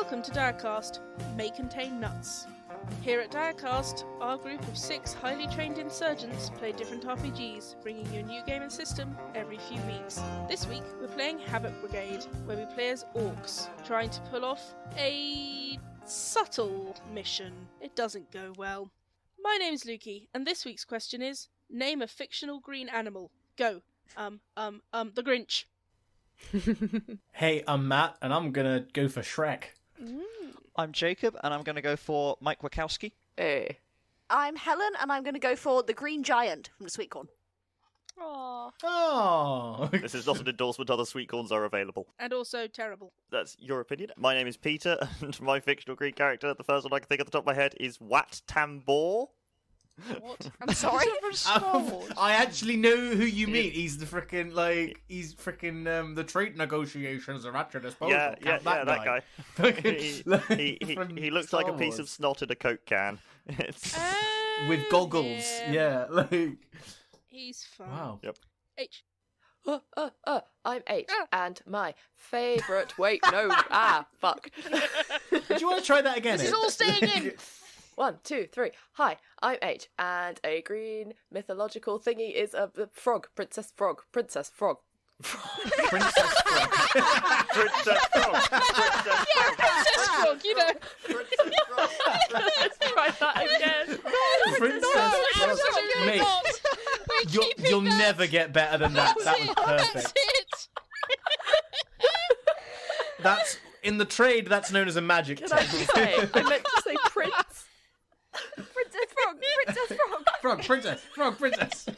Welcome to Direcast, May Contain Nuts. Here at Direcast, our group of 6 highly trained insurgents play different RPGs, bringing you a new game and system every few weeks. This week, we're playing Havoc Brigade, where we play as orcs, trying to pull off a subtle mission. It doesn't go well. My name's Lukey, and this week's question is, name a fictional green animal. Go. The Grinch. Hey, I'm Matt, and I'm gonna go for Shrek. I'm Jacob, and I'm going to go for Mike Wachowski. Hey. I'm Helen, and I'm going to go for the Green Giant from the Sweet Corn. Aww. Oh. This is not an endorsement, other sweet corns are available. And also terrible. That's your opinion. My name is Peter, and my fictional Greek character, the first one I can think of at the top of my head, is Wat Tambor. What? I'm sorry? I actually know who you mean. He's the frickin' the trade negotiations are at your disposal. Yeah, that guy. He looks Star like a piece Wars. of snot in a Coke can. It's... With goggles. Yeah, like... He's fun. Wow. Yep. H. I'm H, Ah. and my favourite... Wait, no. Fuck. Do you want to try that again? This is all staying in! 1, 2, 3. Hi, I'm H, and a green mythological thingy is a frog. Princess frog. Princess Frog. Princess Frog. Princess Frog, you know. Princess Frog. Let's try that again. Princess Frog. Absolutely Mate, not. We're keeping you'll that. never get better than that. That was perfect. That's it. That's in the trade. That's known as a magic Can I tech. just say, I meant to say prince. Princess Frog! Princess Frog! Princess. It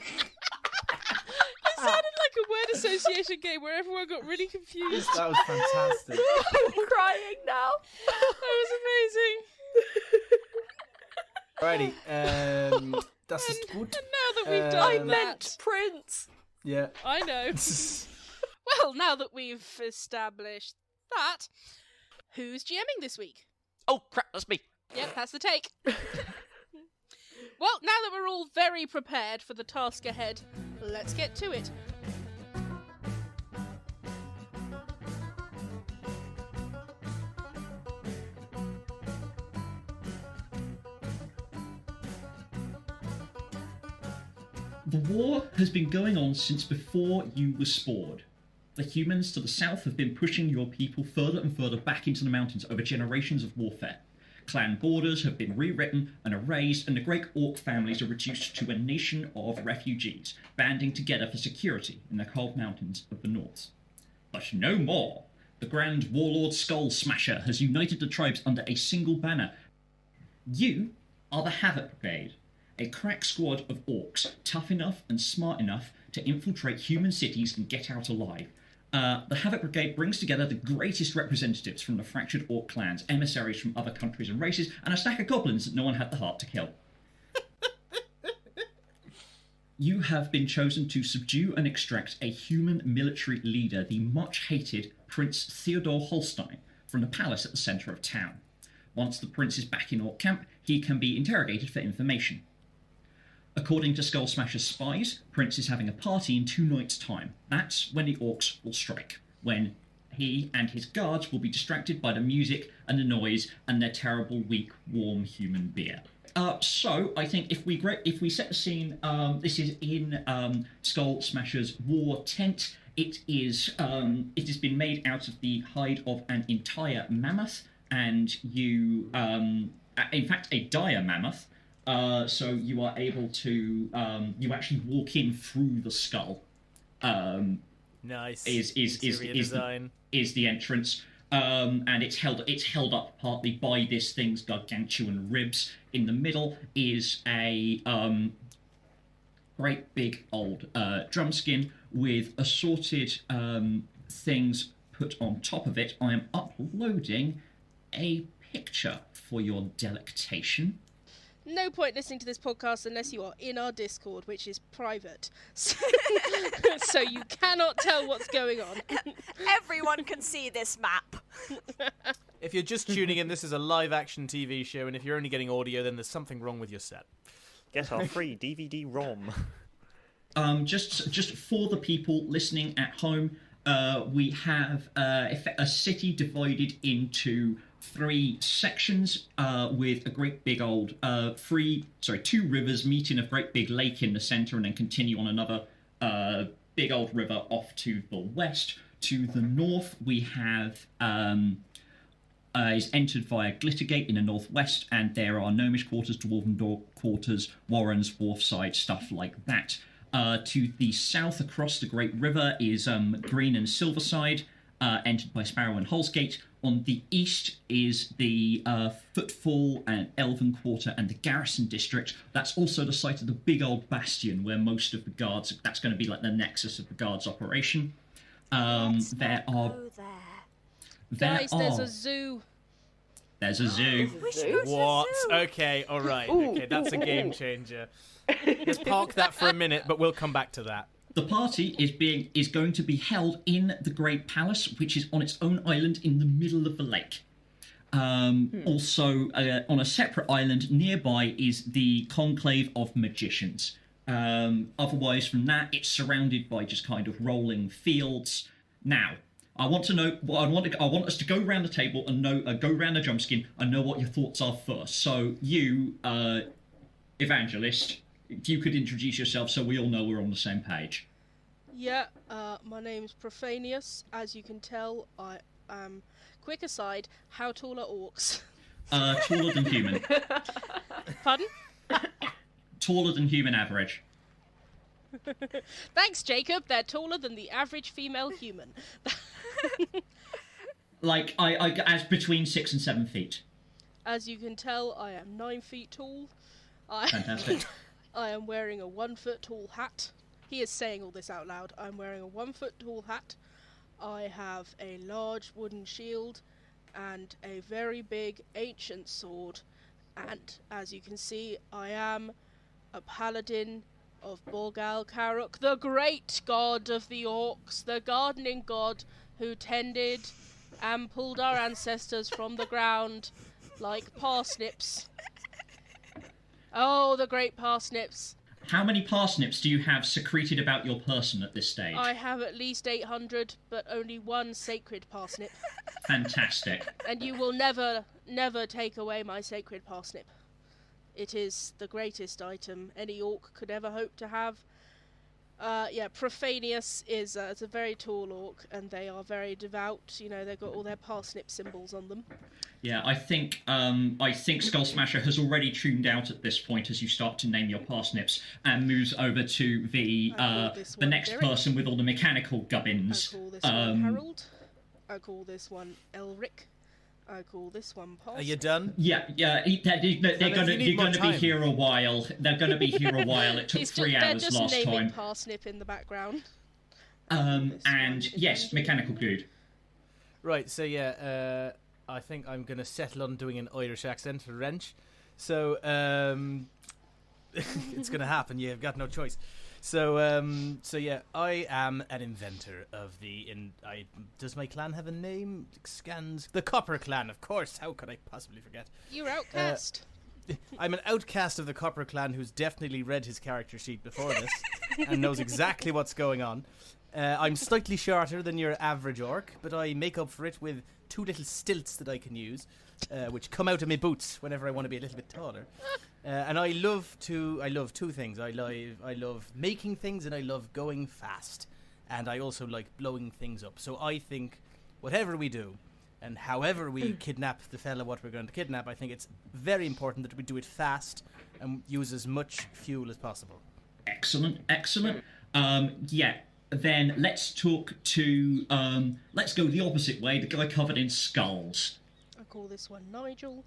sounded like a word association game where everyone got really confused. That was fantastic. I'm crying now. That was amazing. Alrighty, das ist gut. And now that we've I done meant that, prince. Yeah. I know. Well, now that we've established that, who's GMing this week? Oh, crap, that's me. Yep, that's the take. Well, now that we're all very prepared for the task ahead, let's get to it. The war has been going on since before you were spawned. The humans to the south have been pushing your people further and further back into the mountains over generations of warfare. Clan borders have been rewritten and erased, and the great orc families are reduced to a nation of refugees, banding together for security in the cold mountains of the north. But no more! The Grand Warlord Skull Smasher has united the tribes under a single banner. You are the Havoc Brigade, a crack squad of orcs, tough enough and smart enough to infiltrate human cities and get out alive. The Havoc Brigade brings together the greatest representatives from the fractured orc clans, emissaries from other countries and races, and a stack of goblins that no one had the heart to kill. You have been chosen to subdue and extract a human military leader, the much-hated Prince Theodore Holstein, from the palace at the centre of town. Once the prince is back in orc camp, he can be interrogated for information. According to Skull Smasher's spies, Prince is having a party in 2 nights' time. That's when the orcs will strike, when he and his guards will be distracted by the music and the noise and their terrible, weak, warm human beer. So I think if we set the scene, this is in Skull Smasher's war tent. It has been made out of the hide of an entire mammoth, and in fact, a dire mammoth. So you are able to you actually walk in through the skull. Nice. Is design. the entrance, and it's held up partly by this thing's gargantuan ribs. In the middle is a great big old drum skin with assorted things put on top of it. I am uploading a picture for your delectation. No point listening to this podcast unless you are in our Discord, which is private. So you cannot tell what's going on. Everyone can see this map. If you're just tuning in, this is a live-action TV show, and if you're only getting audio, then there's something wrong with your set. Get our free DVD-ROM. Just for the people listening at home, we have a city divided into three sections with a great big old two rivers meet in a great big lake in the centre and then continue on another big old river off to the west. To the north, we have is entered via Glittergate in the northwest, and there are gnomish quarters, dwarven quarters, warrens, wharfside, stuff like that. To the south, across the Great River, is Green and Silverside, entered by Sparrow and Holsgate. On the east is the Footfall and Elven Quarter and the Garrison District. That's also the site of the big old bastion where most of the guards... That's going to be like the nexus of the guards' operation. Let's There not are... go there. Guys, there's a zoo. There's a zoo. We should go to the What? zoo. Okay, all right. Okay, that's a game changer. Let's park that for a minute, but we'll come back to that. The party is going to be held in the Great Palace, which is on its own island in the middle of the lake. Also, on a separate island nearby is the Conclave of Magicians. Otherwise, from that, it's surrounded by just kind of rolling fields. Now, I want to know. I want us to go around the table and go around the jumpskin and know what your thoughts are first. So, you, Evangelist, if you could introduce yourself so we all know we're on the same page. Yeah, my name's Profanius. As you can tell, I am... Quick aside, how tall are orcs? Taller than human. Pardon? Taller than human average. Thanks, Jacob. They're taller than the average female human. Like, I as between 6 and 7 feet. As you can tell, I am 9 feet tall. Fantastic. I am wearing a 1 foot tall hat. He is saying all this out loud. I'm wearing a 1 foot tall hat. I have a large wooden shield and a very big ancient sword. And as you can see, I am a paladin of Borgal Karuk, the great god of the orcs, the gardening god who tended and pulled our ancestors from the ground like parsnips. Oh, the great parsnips. How many parsnips do you have secreted about your person at this stage? I have at least 800, but only one sacred parsnip. Fantastic. And you will never, never take away my sacred parsnip. It is the greatest item any orc could ever hope to have. Profanius is it's a very tall orc, and they are very devout. You know, they've got all their parsnip symbols on them. Yeah, I think Skull Smasher has already tuned out at this point as you start to name your parsnips and moves over to the next Derek. person with all the mechanical gubbins. I call this one Harold. I call this one Elric. I call this one Parsnip. Are you done? Yeah. They're going to be here a while. They're going to be here a while. It took 3 hours they're just last naming time. Parsnip in the background. And yes, mechanical dude. Right, so yeah, I think I'm going to settle on doing an Irish accent for Wrench. So, it's going to happen. You've got no choice. So yeah, I am an inventor of does my clan have a name? Scans the Copper Clan, of course. How could I possibly forget? You're outcast. I'm an outcast of the Copper Clan who's definitely read his character sheet before this and knows exactly what's going on. I'm slightly shorter than your average orc, but I make up for it with 2 little stilts that I can use, which come out of my boots whenever I want to be a little bit taller. And I love 2 things. I love making things, and I love going fast. And I also like blowing things up. So I think whatever we do, and however we kidnap the fella what we're going to kidnap, I think it's very important that we do it fast and use as much fuel as possible. Excellent. Then let's talk to let's go the opposite way, the guy covered in skulls. I call this one Nigel.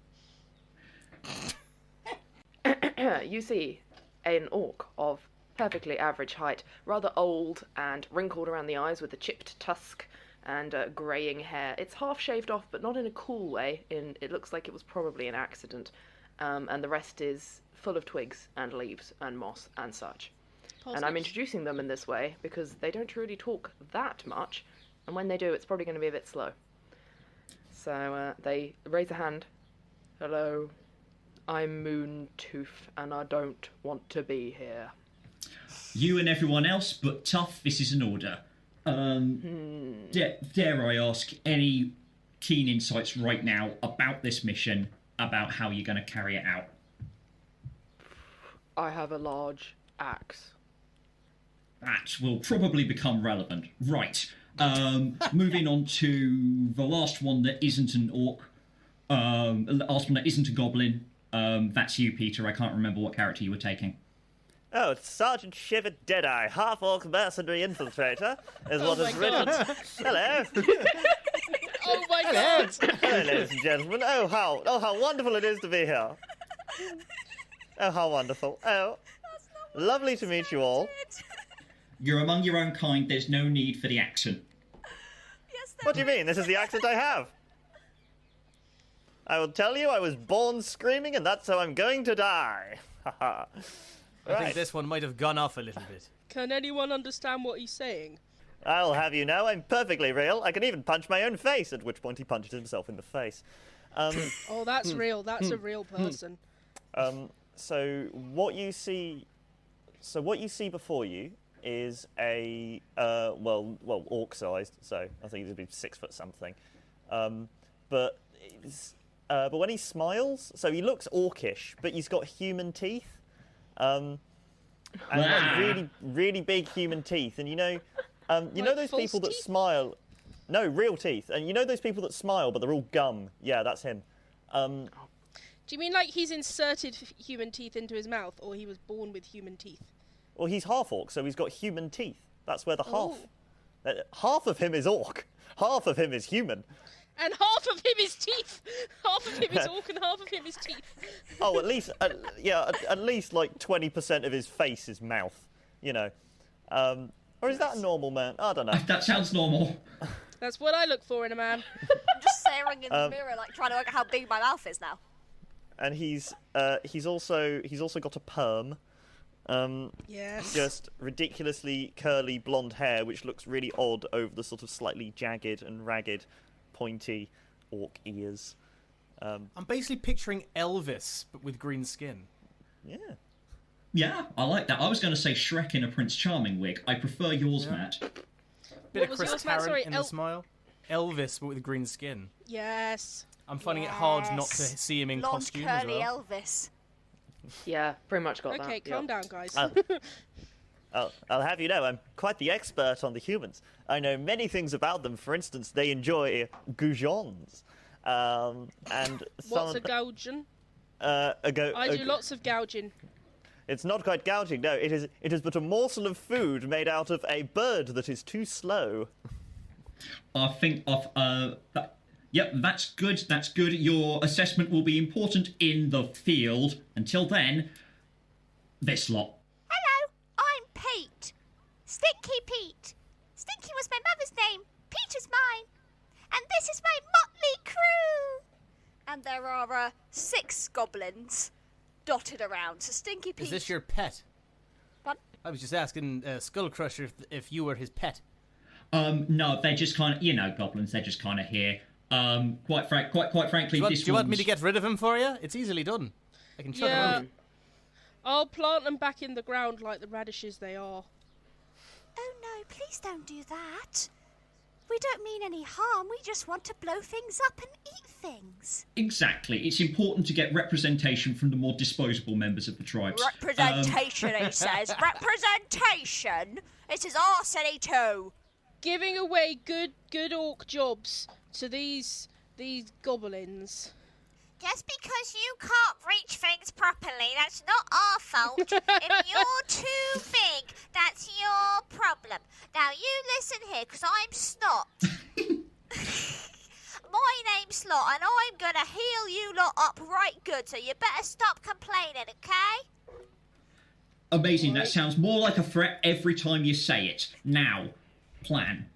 You see an orc of perfectly average height, rather old and wrinkled around the eyes with a chipped tusk and greying hair. It's half shaved off, but not in a cool way. It looks like it was probably an accident. And the rest is full of twigs and leaves and moss and such. And I'm introducing them in this way because they don't really talk that much, and when they do, it's probably going to be a bit slow. So they raise a hand. Hello, I'm Moontooth, and I don't want to be here. You and everyone else, but tough, this is an order. Dare I ask, any keen insights right now about this mission, about how you're going to carry it out. I have a large axe. That will probably become relevant. Right. Moving on to the last one that isn't an orc. The last one that isn't a goblin. That's you, Peter. I can't remember what character you were taking. Oh, it's Sergeant Shiver Deadeye, half-orc mercenary infiltrator, is what is written. Hello. Oh my god! Hello, ladies and gentlemen. Oh, how wonderful it is to be here. Oh, how wonderful. Oh, lovely to meet you all. You're among your own kind. There's no need for the accent. Yes, What do you mean? This is the accent I have. I will tell you, I was born screaming, and that's how I'm going to die. Haha. I think this one might have gone off a little bit. Can anyone understand what he's saying? I'll have you know, I'm perfectly real. I can even punch my own face, at which point he punches himself in the face. Oh, that's real. That's a real person. So what you see before you is a orc-sized. So I think it'd be 6 foot something. But when he smiles, so he looks orcish, but he's got human teeth. And like really, really big human teeth. And you know those false people that teeth? smile. No, real teeth. And you know those people that smile, but they're all gum. Yeah, that's him. Do you mean like he's inserted human teeth into his mouth, or he was born with human teeth? Well, he's half orc, so he's got human teeth. That's where the half of him is orc, half of him is human. And half of him is teeth. Half of him is orc, and half of him is teeth. Oh, at least like 20% of his face is mouth. You know, or is that a normal man? I don't know. That sounds normal. That's what I look for in a man. I'm just staring in the mirror, like trying to work out how big my mouth is now. And he's also got a perm. Yes. Just ridiculously curly blonde hair, which looks really odd over the sort of slightly jagged and ragged, pointy orc ears. I'm basically picturing Elvis, but with green skin. Yeah. Yeah, I like that. I was going to say Shrek in a Prince Charming wig. I prefer yours, Matt. Bit What of was Chris yours, Matt? Tarrant Sorry, in the smile. Elvis, but with green skin. Yes. I'm finding it hard not to see him in Blonde, costume as curly well. Elvis. Yeah, pretty much got that. Okay, calm down, guys. I'll have you know, I'm quite the expert on the humans. I know many things about them. For instance, they enjoy goujons. And What's a gouging? I I do lots of gouging. It's not quite gouging, no. It is but a morsel of food made out of a bird that is too slow. I think yep, that's good. That's good. Your assessment will be important in the field. Until then, this lot. Hello, I'm Pete. Stinky Pete. Stinky was my mother's name. Pete is mine. And this is my motley crew. And there are 6 goblins dotted around. So Stinky Pete. Is this your pet? What? I was just asking Skull Crusher if you were his pet. No, they're just kind of, goblins. They're just kind of here. Quite frankly, Do you want me to get rid of him for you? It's easily done. I can chuck him Yeah. out. I'll plant them back in the ground like the radishes they are. Oh no, please don't do that. We don't mean any harm. We just want to blow things up and eat things. Exactly. It's important to get representation from the more disposable members of the tribes. Representation, he says. Representation? This is our city too. Giving away good orc jobs to these goblins. Just because you can't reach things properly, that's not our fault. If you're too big, that's your problem. Now you listen here, because I'm Snot. My name's Slot, and I'm going to heal you lot up right good, so you better stop complaining, okay? Amazing. That sounds more like a threat every time you say it. Now, plan.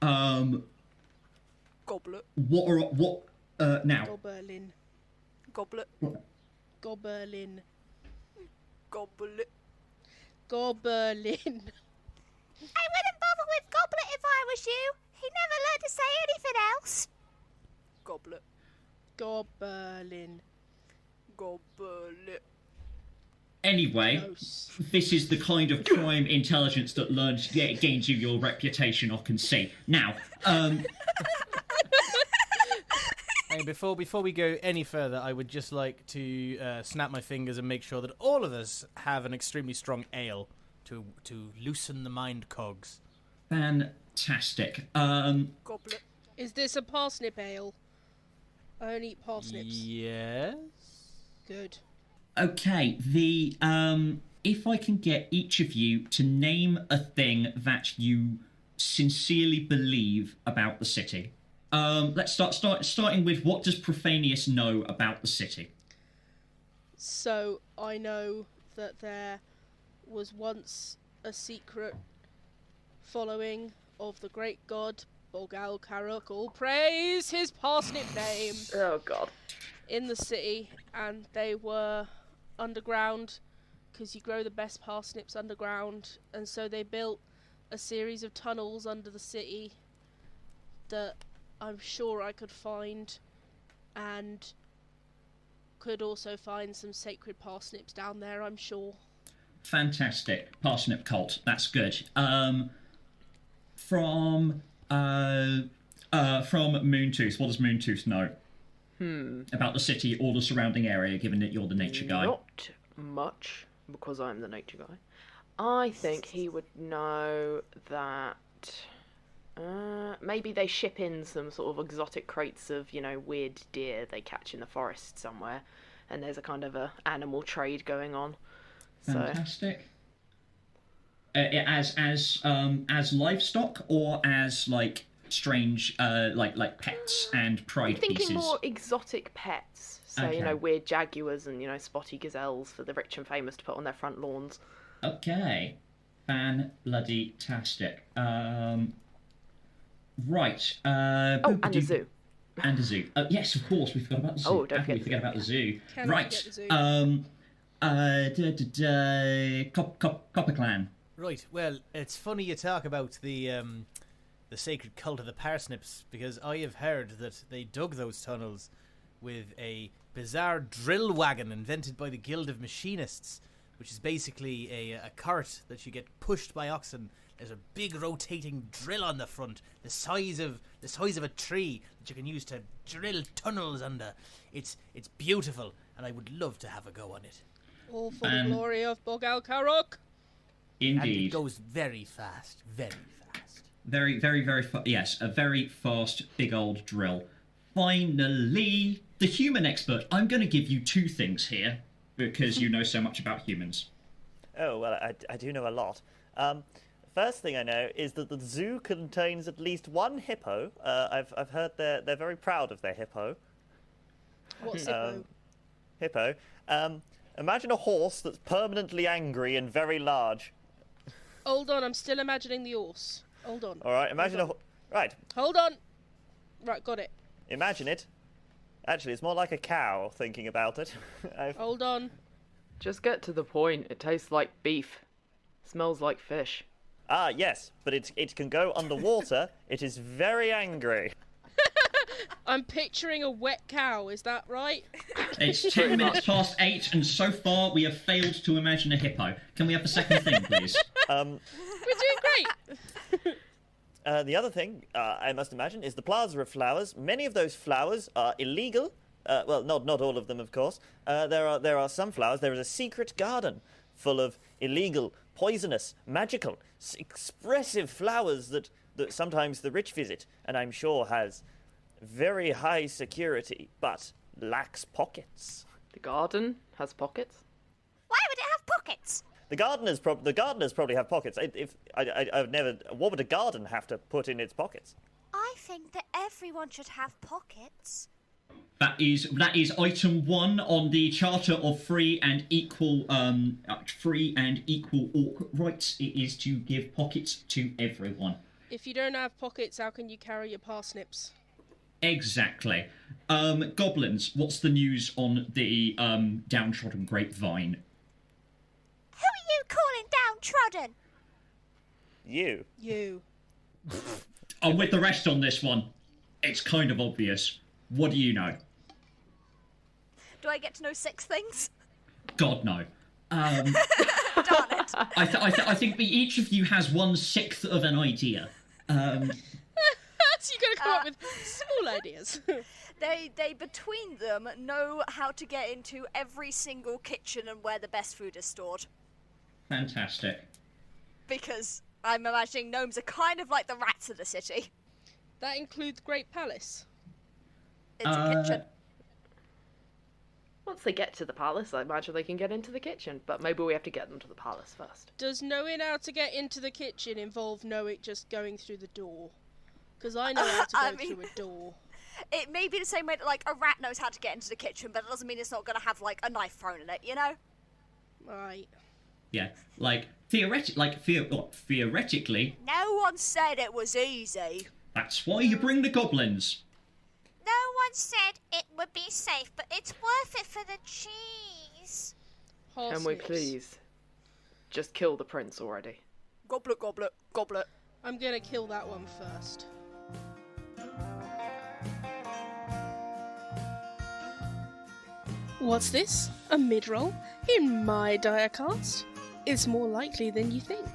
Goblet. Now? Goblin. Goblet. Goblin. Goblet. Goblin. I wouldn't bother with Goblet if I was you. He never learned to say anything else. Goblet. Goblin. Goblet. Anyway, Gross. this is the kind of crime intelligence that gains you your reputation, I can see. Now, And before we go any further, I would just like to snap my fingers and make sure that all of us have an extremely strong ale to loosen the mind cogs. Fantastic. Goblet. Is this a parsnip ale? I only eat parsnips. Yes. Good. Okay, if I can get each of you to name a thing that you sincerely believe about the city. Let's starting with, what does Profanius know about the city? So, I know that there was once a secret following of the great god Bogal Karuk, all praise his parsnip name, Oh god. in the city, and they were underground because you grow the best parsnips underground, and so they built a series of tunnels under the city that I'm sure I could find, and could also find some sacred parsnips down there, I'm sure. Fantastic. Parsnip cult. That's good. From Moontooth, what does Moontooth know about the city or the surrounding area, given that you're the nature guy? Not much, because I'm the nature guy. I think he would know that maybe they ship in some sort of exotic crates of, weird deer they catch in the forest somewhere, and there's a kind of a animal trade going on. Fantastic. As livestock, or as like strange like pets and pride I'm thinking pieces? more exotic pets. So, Okay. weird jaguars and, spotty gazelles for the rich and famous to put on their front lawns. Okay. Fan-bloody-tastic. Right. Oh, and a zoo. And a zoo. Yes, of course, we forgot about the zoo. Oh, don't How can we forget forget about the zoo? Cannot Right. forget the zoo. Copper Clan. Right. Well, it's funny you talk about the sacred cult of the parsnips, because I have heard that they dug those tunnels with a bizarre drill wagon invented by the Guild of Machinists, which is basically a cart that you get pushed by oxen. There's a big rotating drill on the front, the size of a tree, that you can use to drill tunnels under. It's beautiful, and I would love to have a go on it. All for the glory of Bogal Karuk. Indeed. And it goes very fast, very fast. Very, very, very yes, a very fast, big old drill. Finally, the human expert. I'm going to give you two things here, because you know so much about humans. Oh, well, I do know a lot. First thing I know is that the zoo contains at least one hippo. I've heard they're very proud of their hippo. What's hippo? Hippo. Imagine a horse that's permanently angry and very large. Hold on, I'm still imagining the horse. Hold on. All right, imagine right. Hold on. Right, got it. Imagine it. Actually, it's more like a cow, thinking about it. Hold on. Just get to the point. It tastes like beef. Smells like fish. Ah, yes, but it can go underwater. It is very angry. I'm picturing a wet cow, is that right? It's 10 minutes past 8, and so far we have failed to imagine a hippo. Can we have the second thing, please? We're doing great. The other thing, I must imagine, is the plaza of flowers. Many of those flowers are illegal. Well, not all of them, of course. There are some flowers. There is a secret garden full of illegal, poisonous, magical, expressive flowers that sometimes the rich visit, and I'm sure has very high security, but lacks pockets. The garden has pockets. Why would it have pockets? The gardeners probably have pockets. I've never. What would a garden have to put in its pockets? I think that everyone should have pockets. That is item 1 on the Charter of Free and Equal Orc rights. It is to give pockets to everyone. If you don't have pockets, how can you carry your parsnips? Exactly. Goblins, what's the news on the downtrodden grapevine? Who are you calling downtrodden? You. I'm with the rest on this one. It's kind of obvious. What do you know? Do I get to know 6 things? God, no. Darn it. I think each of you has 1/6 of an idea. So you're going to come up with small ideas. They between them know how to get into every single kitchen and where the best food is stored. Fantastic. Because I'm imagining gnomes are kind of like the rats of the city. That includes Great Palace. It's a kitchen. Once they get to the palace, I imagine they can get into the kitchen, but maybe we have to get them to the palace first. Does knowing how to get into the kitchen involve knowing just going through the door? Because I know how to go through a door. It may be the same way that, like, a rat knows how to get into the kitchen, but it doesn't mean it's not going to have, like, a knife thrown in it, you know? Right. Yeah, like, theoretically... No one said it was easy. That's why you bring the goblins. No one said it would be safe, but it's worth it for the cheese. Can we please just kill the prince already? Goblet, goblet, goblet. I'm going to kill that one first. What's this? A mid-roll? In my Direcast? It's more likely than you think.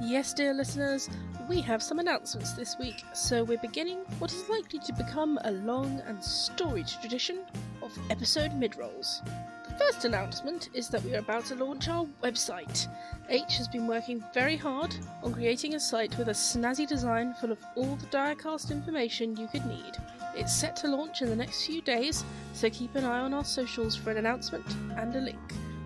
Yes, dear listeners, we have some announcements this week, so we're beginning what is likely to become a long and storied tradition of episode mid-rolls. The first announcement is that we are about to launch our website. H has been working very hard on creating a site with a snazzy design full of all the Direcast information you could need. It's set to launch in the next few days, so keep an eye on our socials for an announcement and a link.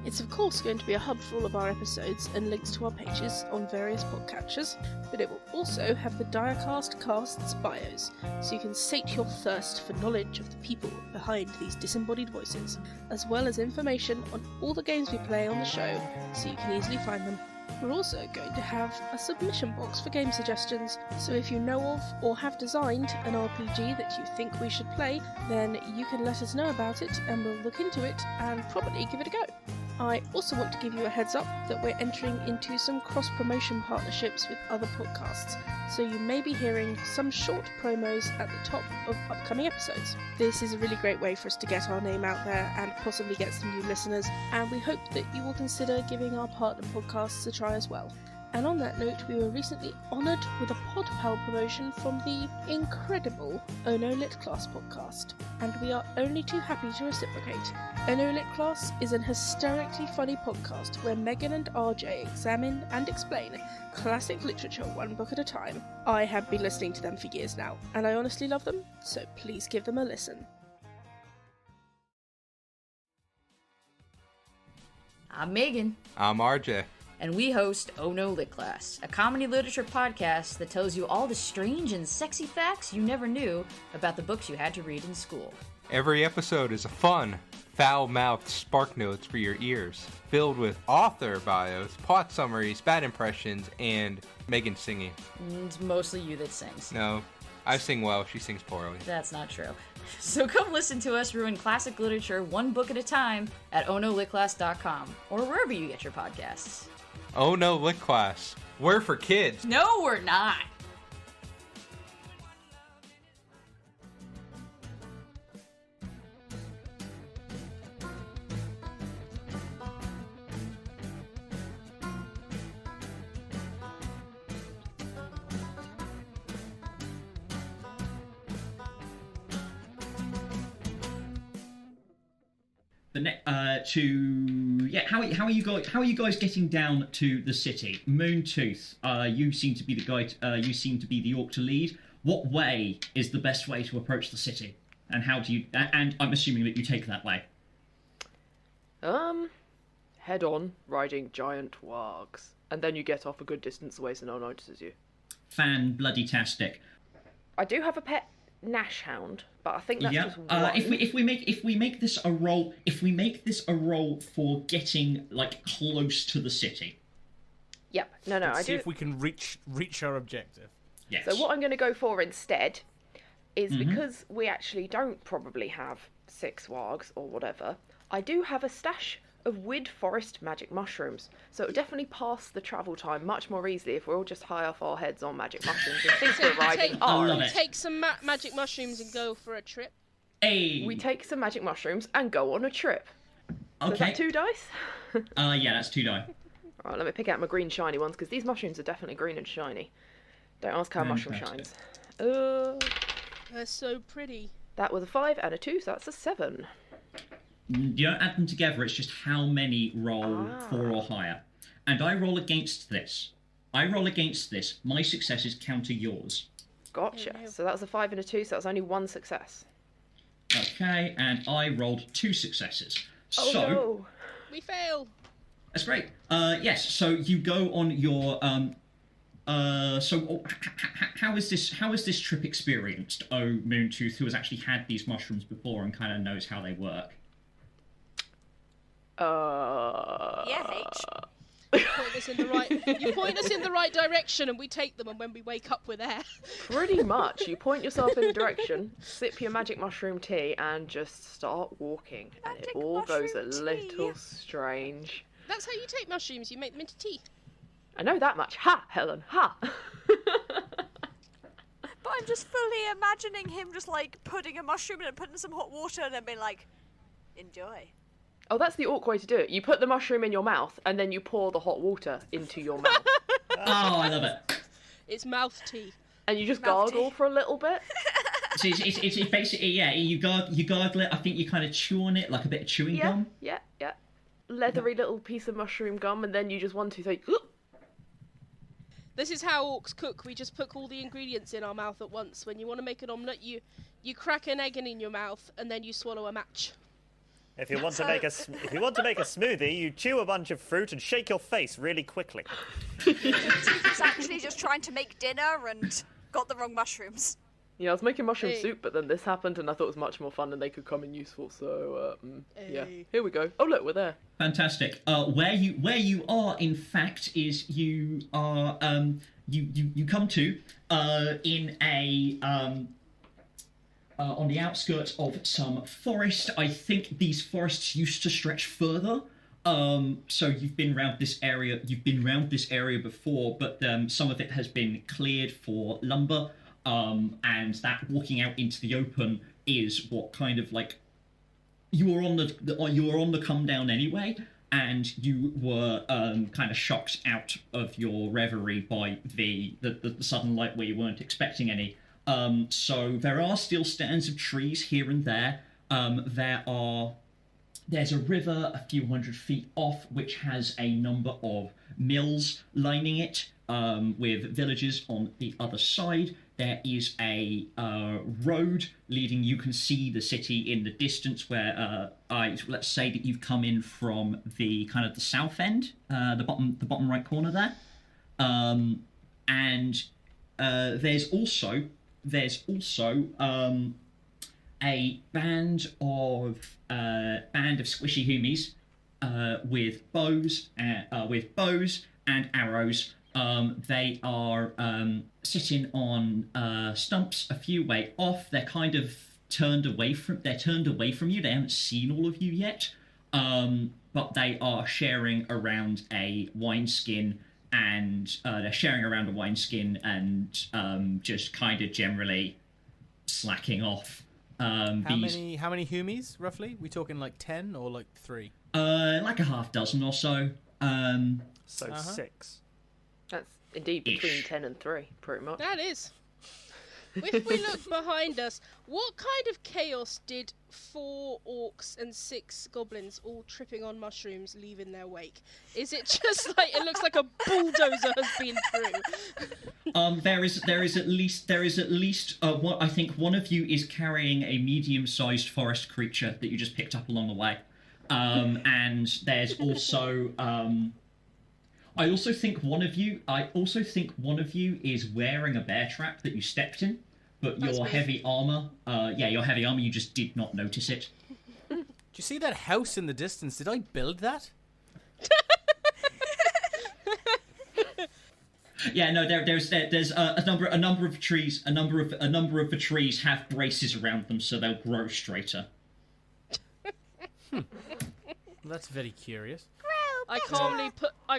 It's of course going to be a hub for all of our episodes and links to our pages on various podcatchers, but it will also have the Direcast cast's bios, so you can sate your thirst for knowledge of the people behind these disembodied voices, as well as information on all the games we play on the show, so you can easily find them. We're also going to have a submission box for game suggestions, so if you know of or have designed an RPG that you think we should play, then you can let us know about it and we'll look into it and probably give it a go. I also want to give you a heads up that we're entering into some cross-promotion partnerships with other podcasts, so you may be hearing some short promos at the top of upcoming episodes. This is a really great way for us to get our name out there and possibly get some new listeners, and we hope that you will consider giving our partner podcasts a try as well. And on that note, we were recently honoured with a PodPal promotion from the incredible Ono Lit Class podcast, and we are only too happy to reciprocate. Ono Lit Class is an hysterically funny podcast where Megan and RJ examine and explain classic literature one book at a time. I have been listening to them for years now, and I honestly love them, so please give them a listen. I'm Megan. I'm RJ. And we host Oh No Lit Class, a comedy literature podcast that tells you all the strange and sexy facts you never knew about the books you had to read in school. Every episode is a fun, foul-mouthed spark notes for your ears, filled with author bios, plot summaries, bad impressions, and Megan singing. It's mostly you that sings. No, I sing well, she sings poorly. That's not true. So come listen to us ruin classic literature one book at a time at onolitclass.com or wherever you get your podcasts. Oh No Lit Class. We're for kids. No, we're not. How are you guys getting down to the city? Moontooth, you seem to be the guy. You seem to be the orc to lead. What way is the best way to approach the city? And how do you? And I'm assuming that you take that way. Head on, riding giant wargs, and then you get off a good distance away so no one notices you. Fan-bloody-tastic. I do have a pet Nash hound, but I think that's just one. If we make this a roll for getting like close to the city. Yep. No. Let's see if we can reach our objective. Yes. So what I'm going to go for instead is because we actually don't probably have 6 wargs or whatever. I do have a stash of Wood Forest magic mushrooms, so it would definitely pass the travel time much more easily if we're all just high off our heads on magic mushrooms and think we're riding hard. Take some magic mushrooms and go for a trip. Hey. We take some magic mushrooms and go on a trip. So Okay. is that 2 dice? Yeah, that's 2 die. Alright, let me pick out my green shiny ones, because these mushrooms are definitely green and shiny. Don't ask how a mushroom shines. They're so pretty. That was a 5 and a 2, so that's a 7. You don't add them together, it's just how many roll 4 or higher. And I roll against this. My successes counter yours. Gotcha. Oh, no. So that was a 5 and a 2, so that's only 1 success. Okay, and I rolled 2 successes. Oh So, no! We fail. that's great. Yes, so you go on your... how is this trip experienced? Oh, Moontooth, who has actually had these mushrooms before and kind of knows how they work. Yeah, H. You point us in the right direction, and we take them. And when we wake up, we're there. Pretty much. You point yourself in a direction, sip your magic mushroom tea, and just start walking. And it Magic all goes a mushroom little tea. That's strange. how you take mushrooms. You make them into tea. I know that much. Ha, Helen, ha! But I'm just fully imagining him just like putting a mushroom in and putting some hot water and then being like, enjoy. Oh, that's the awkward way to do it. You put the mushroom in your mouth, and then you pour the hot water into your mouth. Oh, I love it. It's mouth tea. And you just Mouth gargle tea. for a little bit. So it's basically, yeah, you gargle it, I think you kind of chew on it like a bit of chewing gum. Yeah. Leathery little piece of mushroom gum, and then you just 1, 2, 3. This is how orcs cook. We just put all the ingredients in our mouth at once. When you want to make an omelette, you crack an egg in your mouth, and then you swallow a match. If you want to make a smoothie, you chew a bunch of fruit and shake your face really quickly. He's actually just trying to make dinner and got the wrong mushrooms. Yeah, I was making mushroom Hey. soup, but then this happened, and I thought it was much more fun, and they could come in useful. So, yeah, Hey. here we go. Oh, look, we're there. Fantastic. Where you are, in fact, is you are you come to in a on the outskirts of some forest. I think these forests used to stretch further. So you've been around this area. You've been around this area before, but some of it has been cleared for lumber. And that walking out into the open is what kind of like you were on the come down anyway, and you were kind of shocked out of your reverie by the sudden light where you weren't expecting any. So there are still stands of trees here and there. There's a river a few hundred feet off which has a number of mills lining it, with villages on the other side. There is a road leading. You can see the city in the distance. Where let's say that you've come in from the kind of the south end, the bottom right corner there, and there's also a band of squishy hoomies with bows and arrows. They are sitting on stumps a few way off. They're kind of turned away from you. They haven't seen all of you yet, but they are sharing around a wineskin, and just kind of generally slacking off. How many hoomies roughly? We talking like 10 or like 3? Like a half dozen or so. So 6. That's indeed between Ish. 10 and 3, pretty much. That is. If we look behind us, what kind of chaos did 4 orcs and 6 goblins all tripping on mushrooms leave in their wake? Is it just like it looks like a bulldozer has been through? There is at least one. I think one of you is carrying a medium-sized forest creature that you just picked up along the way, and there's also. I also think one of you is wearing a bear trap that you stepped in, but That's your me. heavy armor, you just did not notice it. Do you see that house in the distance? Did I build that? Yeah, no, there's a number of trees. A number of the trees have braces around them, so they'll grow straighter. Well, that's very curious. I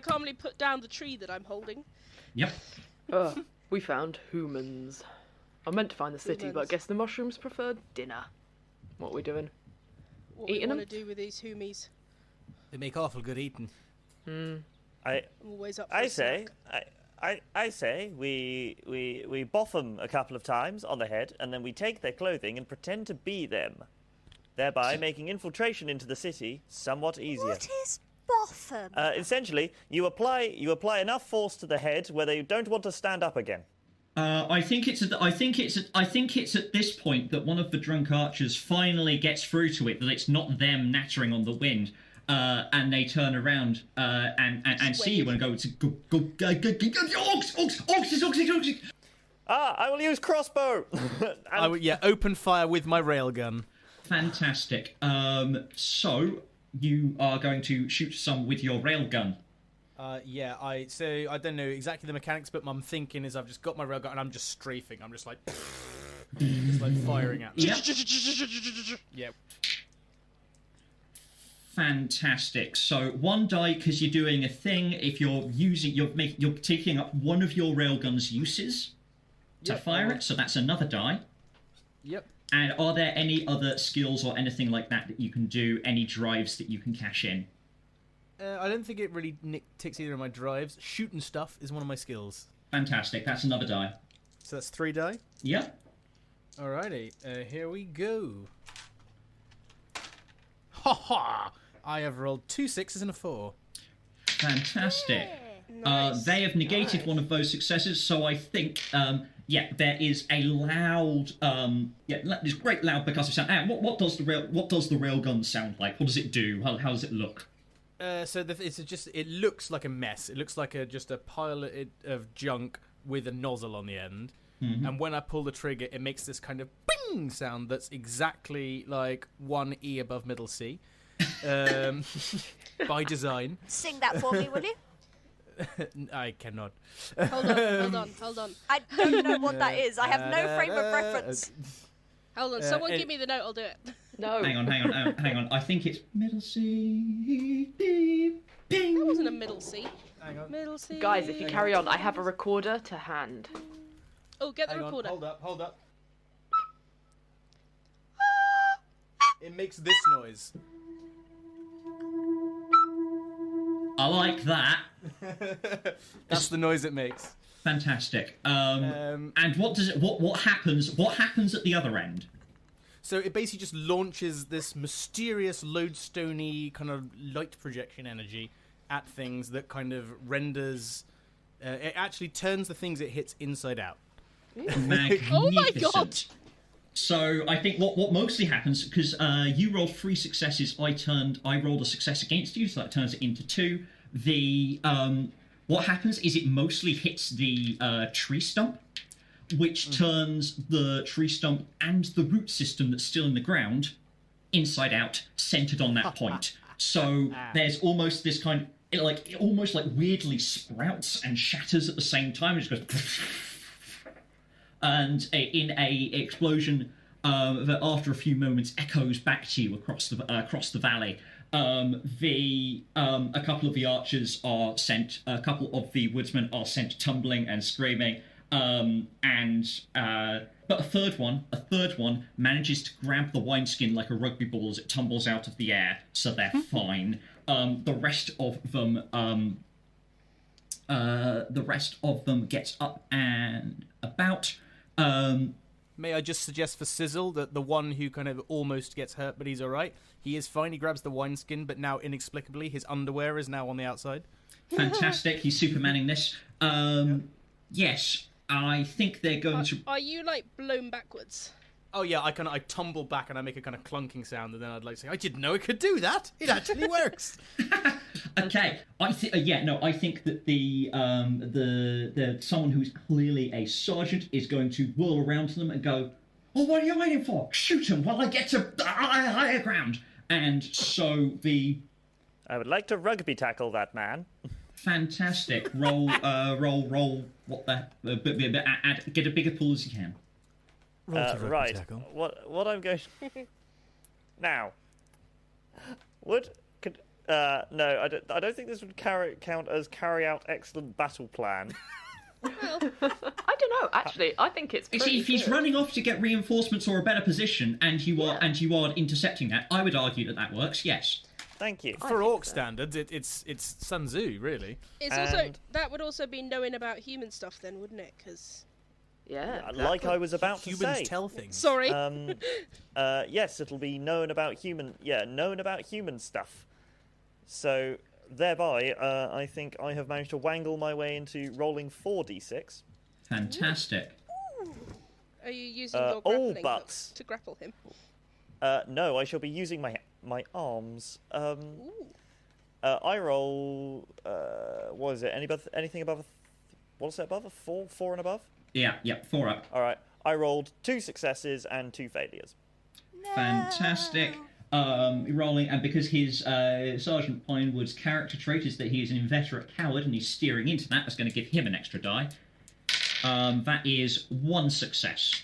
calmly put down the tree that I'm holding. Yep. We found humans. I meant to find the city, but I Humans. guess the mushrooms preferred dinner. What are we doing? What Eating we them? want to do with these hoomies. They make awful good eating. I I'm always up for I a say snack. I say we boff them a couple of times on the head, and then we take their clothing and pretend to be them, thereby making infiltration into the city somewhat easier. What is boffin? Essentially, you apply enough force to the head where they don't want to stand up again. I think it's at this point that one of the drunk archers finally gets through to it that it's not them nattering on the wind, and they turn around and see you and go orcs. I will use crossbow. I would, open fire with my railgun. Fantastic. So you are going to shoot some with your railgun. I don't know exactly the mechanics, but what I'm thinking is I've just got my railgun and I'm just strafing. I'm just like, firing at them. Yeah. Fantastic. So 1 die because you're doing a thing. If you're you're taking up one of your railgun's uses to fire it. So that's another die. Yep. And are there any other skills or anything like that you can do? Any drives that you can cash in? I don't think it really ticks either of my drives. Shooting stuff is one of my skills. Fantastic. That's another die. So that's 3 die? Yeah. Alrighty. Here we go. Ha ha! I have rolled 2 6s and a 4. Fantastic. Nice. They have negated one of those successes, so I think, there is a loud, this great loud percussive sound. And what does the railgun sound like? What does it do? How does it look? It looks like a mess. It looks like just a pile of junk with a nozzle on the end. Mm-hmm. And when I pull the trigger, it makes this kind of bing sound that's exactly like 1 E above middle C. By design. Sing that for me, will you? I cannot. Hold on. I don't know what that is. I have no frame of reference. Hold on, someone give me the note, I'll do it. No. Hang on. I think it's middle C, D, bing. That wasn't a middle C. Hang on. Middle C. Guys, if you carry on, I have a recorder to hand. Oh, get the Hang on, recorder. hold up. It makes this noise. I like that. That's the noise it makes. Fantastic. And what does it? What happens? What happens at the other end? So it basically just launches this mysterious lodestone-y kind of light projection energy at things that kind of renders. It actually turns the things it hits inside out. Magnificent. Oh my god! So I think what mostly happens, because you rolled 3 successes, I rolled a success against you, so that turns it into 2. What happens is it mostly hits the tree stump, which turns the tree stump and the root system that's still in the ground inside out, centered on that point. So there's almost this kind of it almost weirdly sprouts and shatters at the same time. It just goes. And in a explosion that after a few moments echoes back to you across the valley. A couple of the archers are sent. A couple of the woodsmen are sent tumbling and screaming. But a third one manages to grab the wineskin like a rugby ball as it tumbles out of the air, so they're fine. The rest of them gets up and about. May I just suggest for Sizzle that the one who kind of almost gets hurt, but he's all right. He is fine. He grabs the wineskin, but now inexplicably his underwear is now on the outside. Fantastic. He's Supermaning this. Yes, I think they're going to. Are you blown backwards? Oh yeah, I tumble back and I make a kind of clunking sound, and then I'd say, I didn't know it could do that. It actually works. Okay, I think that the someone who's clearly a sergeant is going to whirl around to them and go, "Oh, what are you waiting for? Shoot him while I get to higher ground." And so I would like to rugby tackle that man. Fantastic. Roll. What the? Get a bigger pool as you can. Right. Tackle. What I'm going now. No, I don't think this would count as carry out excellent battle plan. Well, I don't know. Actually, I think it's. See, if he's good. running off to get reinforcements or a better position, and you are intercepting that, I would argue that works. Yes. Thank you. For orc standards, it's Sun Tzu, really. It's also that would also be knowing about human stuff, then, wouldn't it? Because like I was about to Humans say. tell things. sorry. Yes, it'll be known about human stuff. So thereby, I think I have managed to wangle my way into rolling 4d6. Fantastic. Are you using your grappling hook but to grapple him? no, I shall be using my arms. I roll. What is it? Anything above? What's it above? A 4 and above? Yeah, 4 up. All right. I rolled 2 successes and 2 failures. Fantastic. Rolling, and because his Sergeant Pinewood's character trait is that he is an inveterate coward and he's steering into that, that's going to give him an extra die. That is 1 success.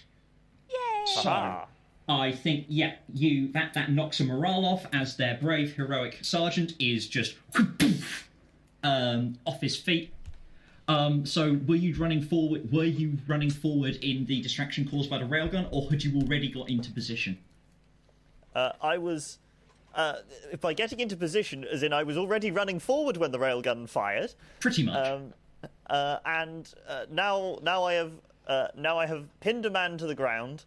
Yay! So, I think, that knocks a morale off as their brave, heroic sergeant is just off his feet. So were you running forward in the distraction caused by the railgun, or had you already got into position? I was, by getting into position, as in I was already running forward when the railgun fired. Pretty much. And now I have pinned a man to the ground,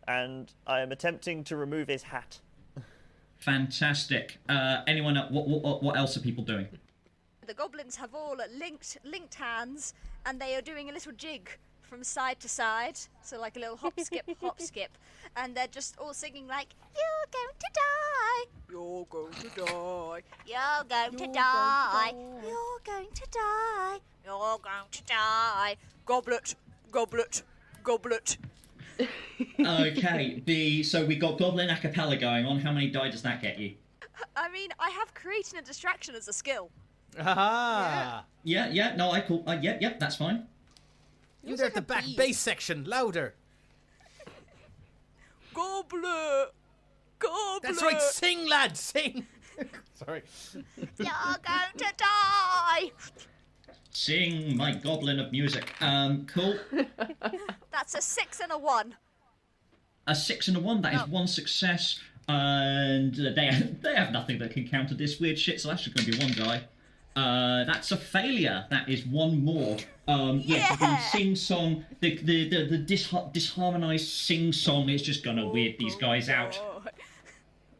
and I am attempting to remove his hat. Fantastic. Anyone? What else are people doing? The goblins have all linked hands, and they are doing a little jig from side to side, so like a little hop, skip, hop, skip, and they're just all singing like, "You're going to die, you're going to die, you're going to die, you're going to die, you're going to die, goblet, goblet, goblet." Okay, so we got Goblin a cappella going on. How many die does that get you? I mean, I have creating a distraction as a skill. Aha! Yeah, no, I call. Yep, that's fine. You there at the back bass section, louder. Goblet, goblet. That's right, sing, lad, sing. Sorry. You're going to die. Sing, my goblin of music. Cool. That's a 6 and a 1. A 6 and a 1. That is 1 success, and they have nothing that can counter this weird shit. So that's just going to be 1 die. That's a failure. That is 1 more. The sing song, the disharmonized sing song is just gonna weird these guys out.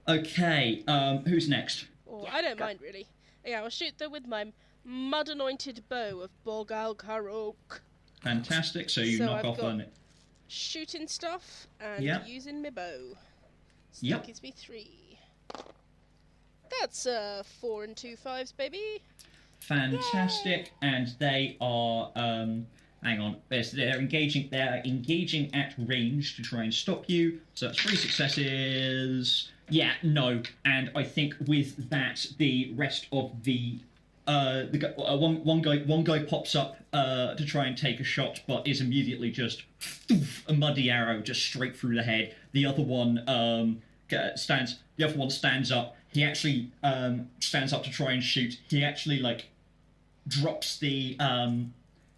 Okay, who's next? I don't mind really. Yeah, I'll shoot them with my mud-anointed bow of Borgal Karok. Fantastic. So you knock off on it. Shooting stuff and using my bow. So that gives me 3. That's 4 and 2 5s, baby. Fantastic. Yay. And they are hang on. They're engaging at range to try and stop you. So that's 3 successes. Yeah, no. And I think with that, the rest of one guy pops up to try and take a shot, but is immediately just a muddy arrow just straight through the head. The other one stands up. He actually stands up to try and shoot. He actually drops the.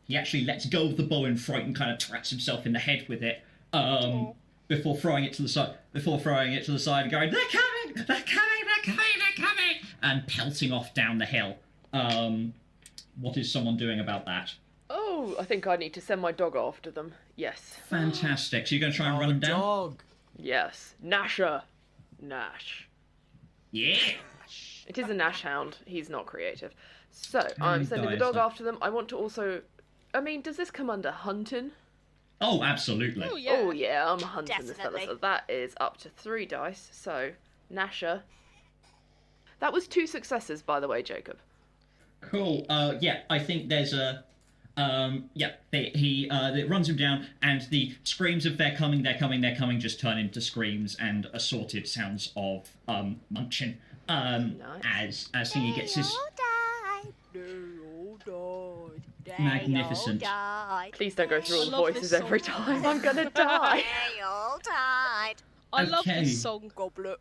He actually lets go of the bow in fright and kind of traps himself in the head with it. Before throwing it to the side. And going, "They're coming! They're coming! They're coming! They're coming!" And pelting off down the hill. What is someone doing about that? Oh, I think I need to send my dog after them. Yes. Fantastic. So you're going to try and run them down? Dog. Yes. Nasher. Nash. Yeah. It is a Nash hound. He's not creative. So, I'm sending the dog after them. I want to also... I mean, does this come under hunting? Oh, absolutely. Oh, yeah, I'm hunting this fella. Definitely. So that is up to 3 dice. So, Nasher. That was 2 successes, by the way, Jacob. Cool. I think there's a... it runs him down, and the screams of they're coming, just turn into screams and assorted sounds of munching. Nice. As he gets his... Magnificent. Please don't go through all the voices every time. I'm gonna die. They all died. I love Okay. this song. Goblet,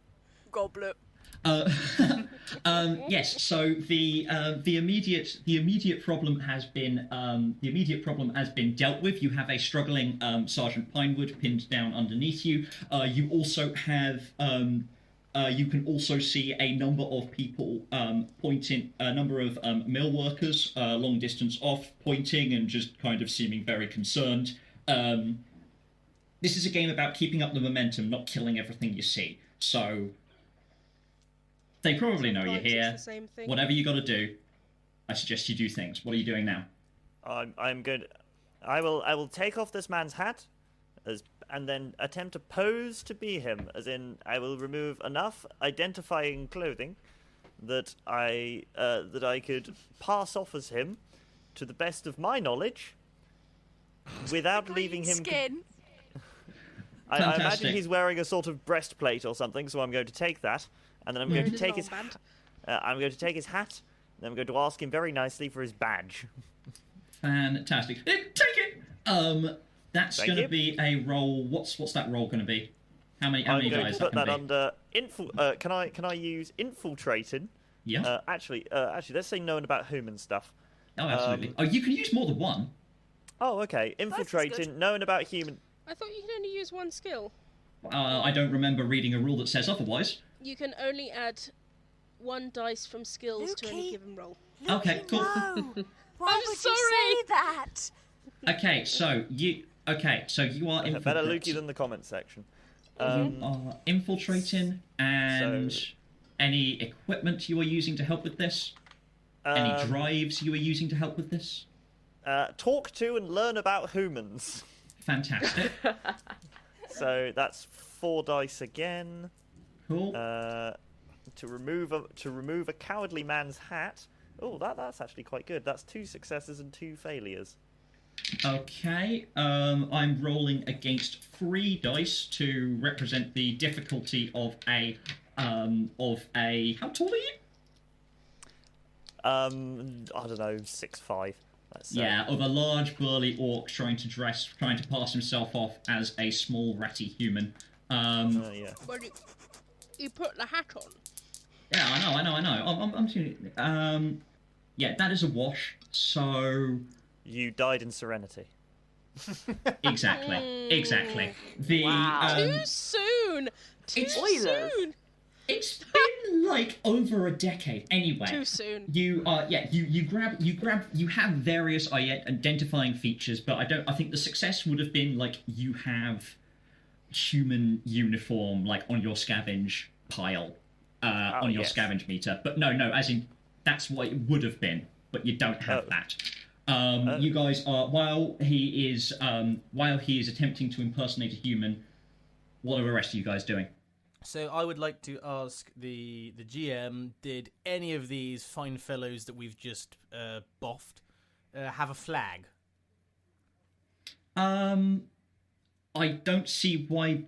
goblet. Yes. So the immediate problem has been dealt with. You have a struggling Sergeant Pinewood pinned down underneath you. You also have You can also see a number of people pointing, a number of mill workers long distance off, pointing and just kind of seeming very concerned. This is a game about keeping up the momentum, not killing everything you see. So they probably know you're here. Whatever you got to do, I suggest you do things. What are you doing now? I'm good. I will take off this man's hat, and then attempt to pose to be him. As in, I will remove enough identifying clothing that I could pass off as him, to the best of my knowledge, without leaving him. Skin. I imagine he's wearing a sort of breastplate or something, so I'm going to take that, and then I'm going to take his hat. I'm going to take his hat, and I'm going to ask him very nicely for his badge. Fantastic. Take it. That's going to be a roll. What's that roll going to be? How many dice? Put that under can I use infiltrating? Yeah. Actually, let's say knowing about human stuff. Oh, absolutely. You can use more than one. Oh, okay. Infiltrating, knowing about human. I thought you could only use one skill. I don't remember reading a rule that says otherwise. You can only add one dice from skills to any given roll. Okay, cool. No. Why would sorry. you say that? Okay, so you are infiltrating. Better Lukey than the comments section. Infiltrating, and any equipment you are using to help with this? Any drives you are using to help with this? Talk to and learn about humans. Fantastic. So that's 4 dice again. Cool. To remove a cowardly man's hat. Oh, that's actually quite good. That's 2 successes and 2 failures. Okay. I'm rolling against 3 dice to represent the difficulty of a. How tall are you? I don't know, 6'5". Yeah, of a large burly orc trying to pass himself off as a small ratty human. Yeah. Well, you put the hat on. Yeah, I know. I'm yeah, that is a wash. So you died in Serenity. Exactly. Wow. Too soon. Too soon. It's been like over a decade. Anyway, too soon. You have various identifying features, but I think the success would have been like you have human uniform like on your scavenge pile, on your scavenge meter. But no, as in that's what it would have been, but you don't have that. You guys are while he is attempting to impersonate a human. What are the rest of you guys doing? So I would like to ask the GM, did any of these fine fellows that we've just boffed have a flag? I don't see why.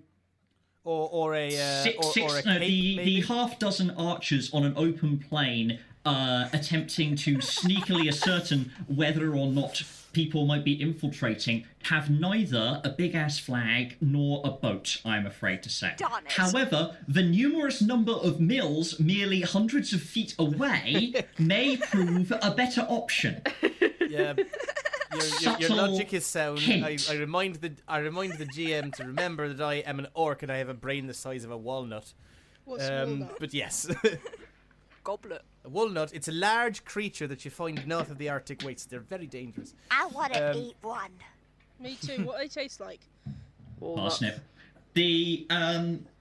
Or a six, or a no, cape, the half dozen archers on an open plain attempting to sneakily ascertain whether or not people might be infiltrating have neither a big-ass flag nor a boat, I'm afraid to say. Darn it. However, the numerous number of mills merely hundreds of feet away may prove a better option. Yeah, your logic is sound. I remind the GM to remember that I am an orc and I have a brain the size of a walnut. What's walnut? But yes. Goblet. A walnut, it's a large creature that you find north of the Arctic wastes. They're very dangerous. I want to eat one. Me too. What do they taste like? Parsnip.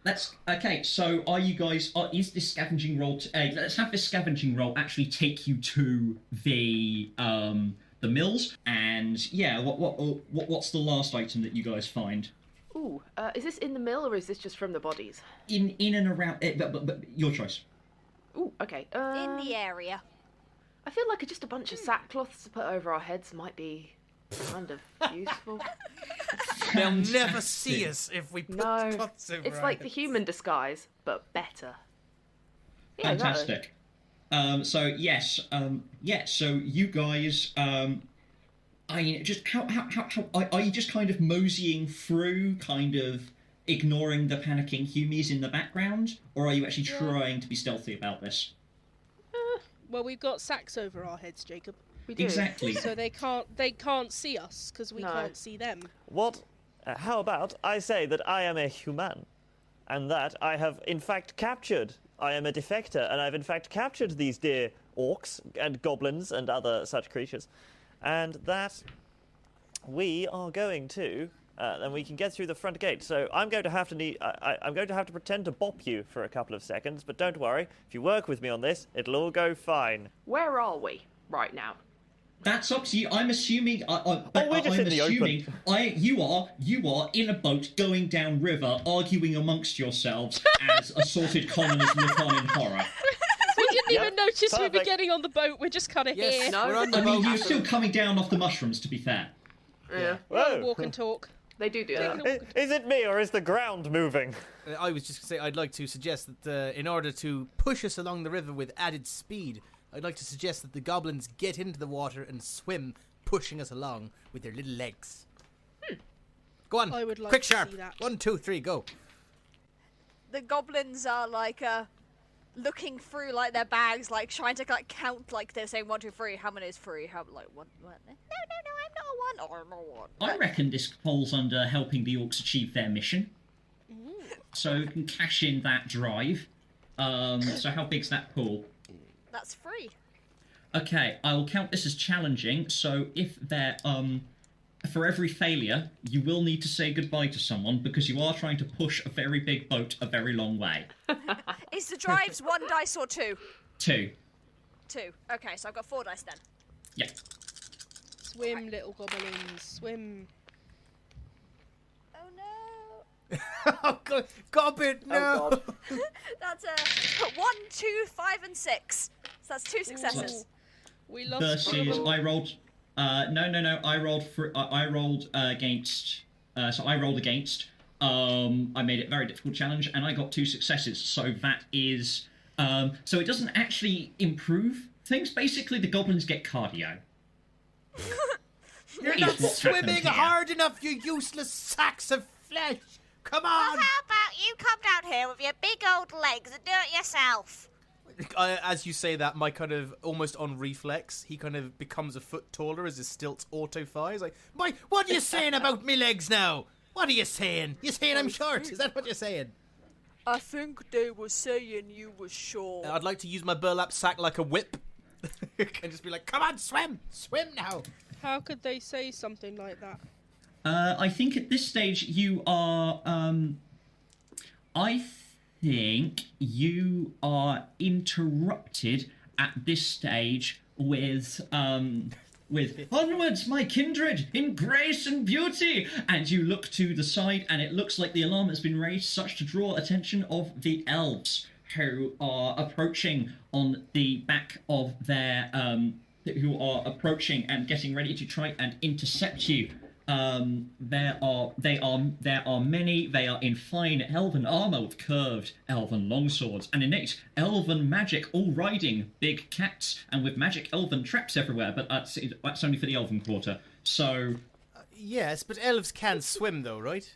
That's okay. So, are you guys? Is this scavenging roll? Let's have this scavenging roll actually take you to the mills. And yeah, what's the last item that you guys find? Ooh, is this in the mill or is this just from the bodies? In and around. But your choice. Ooh, okay. In the area. I feel like just a bunch of sackcloths to put over our heads might be kind of useful. They'll never see us if we put cloths over it's our like heads. the human disguise, but better. Yeah, Fantastic. So yes, So you guys, I mean, just how are you just kind of moseying through, kind of ignoring the panicking hoomies in the background, or are you actually trying to be stealthy about this? Well, we've got sacks over our heads, Jacob. We do. Exactly. So they can't see us because we can't see them. What? How about I say that I am a human, and that I have in fact captured. I am a defector, and I've in fact captured these dear orcs and goblins and other such creatures, and that we are going to. Then we can get through the front gate. So I'm going to have to I'm going to have to pretend to bop you for a couple of seconds. But don't worry, if you work with me on this, it'll all go fine. Where are we right now? That's up to you. I'm assuming. we're just in the open. You are in a boat going down river, arguing amongst yourselves as assorted commoners look on in horror. We didn't even notice we were perfect. getting on the boat. We're just kind of here. No, we're on the I mean, boat. you're still coming down off the mushrooms, to be fair. Yeah, Whoa. Walk and talk. they do that. Is it me or is the ground moving? I was just going to say, I'd like to suggest that in order to push us along the river with added speed, I'd like to suggest that the goblins get into the water and swim, pushing us along with their little legs. Go on, I would like quick to sharp. see that. 1, 2, 3, go. The goblins are like looking through like their bags, like trying to like count, like they're saying 1, 2, 3. How many is 3? How like one? No, I'm not a 1. Oh, I'm not a 1. I reckon this falls under helping the orcs achieve their mission. So you can cash in that drive. So how big's that pool? That's 3. Okay, I will count this as challenging. So if they're for every failure, you will need to say goodbye to someone because you are trying to push a very big boat a very long way. Is the drives 1 dice or 2? 2. 2. Okay, so I've got 4 dice then. Yeah. Swim, little goblins, swim. Oh no. Oh, God, Gobbit, no! God. That's 1, 2, 5, and 6. So that's 2 successes. We love Versus Scribble. I rolled. No. I rolled for. I rolled against. So I rolled against. I made it a very difficult challenge, and I got 2 successes. So that is. So it doesn't actually improve things. Basically, the goblins get cardio. You're Is not what's happened swimming here. hard enough, you useless sacks of flesh! Come Well, on! how about you come down here with your big old legs and do it yourself? As you say that, my kind of almost on reflex, he kind of becomes a foot taller as his stilts auto-fire. He's like, "Boy, what are you saying about me legs now? What are you saying? You saying I'm short? Is that what you're saying?" I think they were saying you were short. I'd like to use my burlap sack like a whip. And just be like, "Come on, swim! Swim now!" How could they say something like that? I think at this stage you are. I think you are interrupted at this stage with onwards, my kindred, in grace and beauty. And you look to the side, and it looks like the alarm has been raised, such to draw attention of the elves who are approaching on the back of their who are approaching and getting ready to try and intercept you. There are many. They are in fine elven armor with curved elven longswords and innate elven magic, all riding big cats and with magic elven traps everywhere. But that's only for the elven quarter. So, Yes, but elves can swim though, right?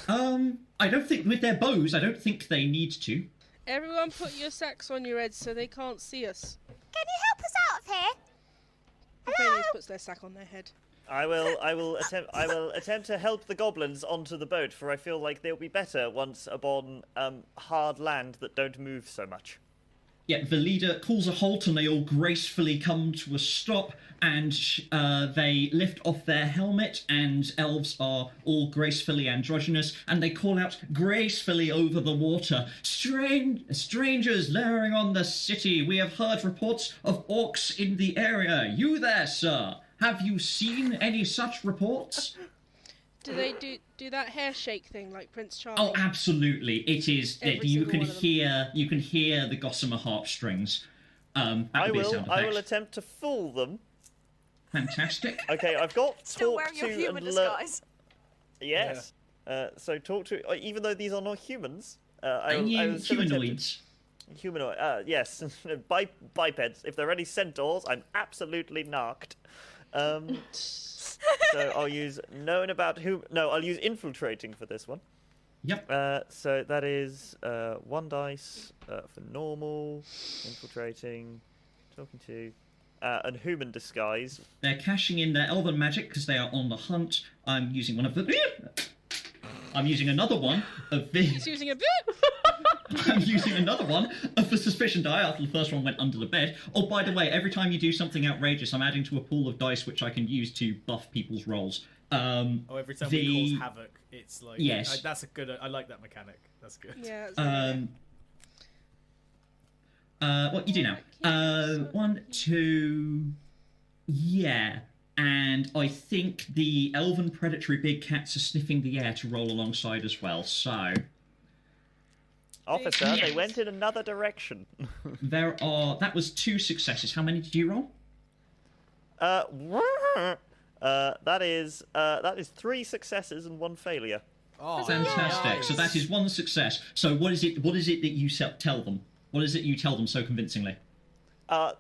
I don't think with their bows. I don't think they need to. Everyone put your sacks on your heads so they can't see us. Can you help us out of here? Hades puts their sack on their head. I will attempt to help the goblins onto the boat, for I feel like they'll be better once upon hard land that don't move so much. Yeah, the leader calls a halt and they all gracefully come to a stop, and they lift off their helmet, and elves are all gracefully androgynous, and they call out gracefully over the water, "Strangers lurking on the city, we have heard reports of orcs in the area. You there, sir? Have you seen any such reports?" Do they do that hair shake thing like Prince Charming? Oh, absolutely! It is. Every You single can one of them. hear the gossamer harpstrings. That would be a sound I effect. will attempt to fool them. Fantastic. Okay, I've got Still talk wearing to your human and learn. disguise. Yes. So talk to. Even though these are not humans, I And you will still attempt to- humanoids. Humanoid. Yes. Bipeds. If there are any centaurs, I'm absolutely narked. So I'll use knowing about who. No, I'll use infiltrating for this one. Yep. So that is 1 dice for normal, infiltrating, talking to, and human disguise. They're cashing in their elven magic because they are on the hunt. I'm using one of the. I'm using another one of the. He's using a bit. I'm using another one of the suspicion die after the first one went under the bed. Oh, by the way, every time you do something outrageous, I'm adding to a pool of dice which I can use to buff people's rolls. Every time we cause havoc, it's like yes. That's a good. I like that mechanic. That's good. Yeah. That's what you do now? 1, 2. Yeah. And I think the elven predatory big cats are sniffing the air to roll alongside as well, so... Officer, they went in another direction. That was 2 successes. How many did you roll? That is 3 successes and 1 failure. Oh, fantastic! Nice. So that is 1 success. So what is it? What is it that you tell them? What is it you tell them so convincingly? Oh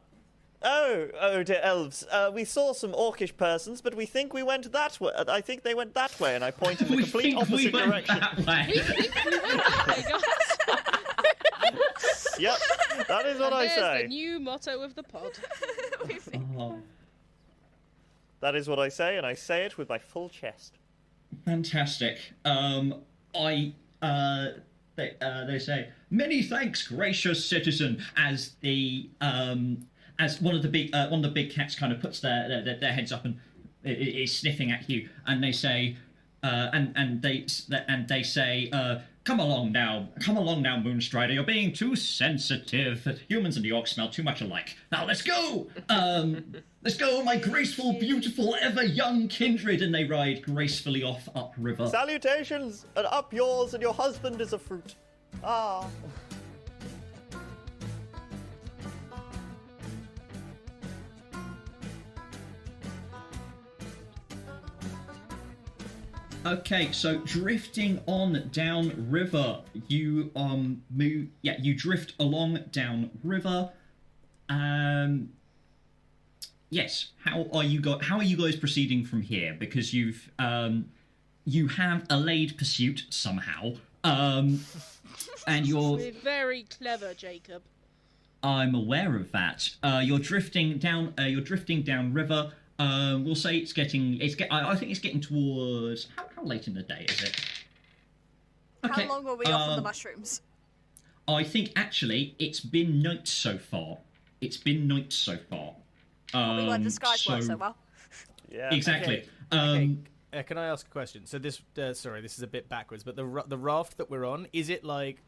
dear elves. We saw some orcish persons, but we think we went that way. I think they went that way, and I pointed in the complete opposite direction. Yep, that is what I say. The new motto of the pod. That is what I say, and I say it with my full chest. Fantastic. They say, "Many thanks, gracious citizen," as the as one of the big cats kind of puts their heads up and is sniffing at you, and they say, they say, come along now, Moonstrider. You're being too sensitive. Humans and the orcs smell too much alike. Now let's go. Let's go, my graceful, beautiful, ever young kindred. And they ride gracefully off upriver. Salutations, and up yours, and your husband is a fruit. Ah. Okay, so drifting on down river, you move. Yeah, you drift along down river. Yes. How are you guys proceeding from here? Because you have allayed pursuit somehow. And you're very clever, Jacob. I'm aware of that. You're drifting down. River. We'll say I think it's getting towards... How late in the day is it? Okay, how long were we off on the mushrooms? I think, actually, it's been night so far. Probably why disguise works so well. Yeah. Exactly. Okay. Can I ask a question? So this, sorry, this is a bit backwards, but the raft that we're on, is it like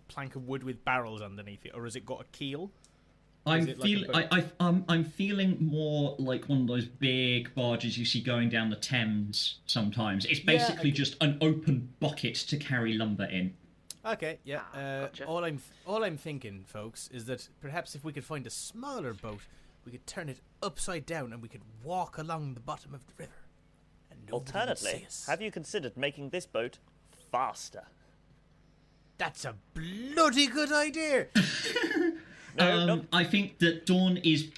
plank of wood with barrels underneath it, or has it got a keel? I'm feeling more like one of those big barges you see going down the Thames sometimes. It's basically just an open bucket to carry lumber in. Okay, yeah. Gotcha. All I'm thinking, folks, is that perhaps if we could find a smaller boat, we could turn it upside down and we could walk along the bottom of the river. And nobody would see Alternately, us. have you considered making this boat faster? That's a bloody good idea. No. I think that dawn is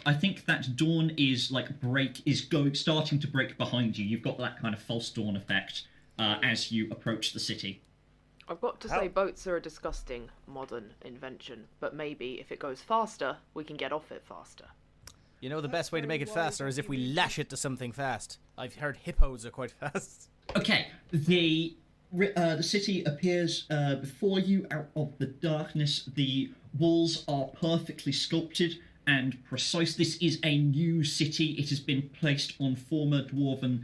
starting to break behind you. You've got that kind of false dawn effect as you approach the city. I've got to say, boats are a disgusting modern invention, but maybe if it goes faster, we can get off it faster. You know, the best way to make it faster is if we lash it to something fast. I've heard hippos are quite fast. Okay, the city appears before you out of the darkness. The walls are perfectly sculpted and precise. This is a new city. It has been placed on former Orcish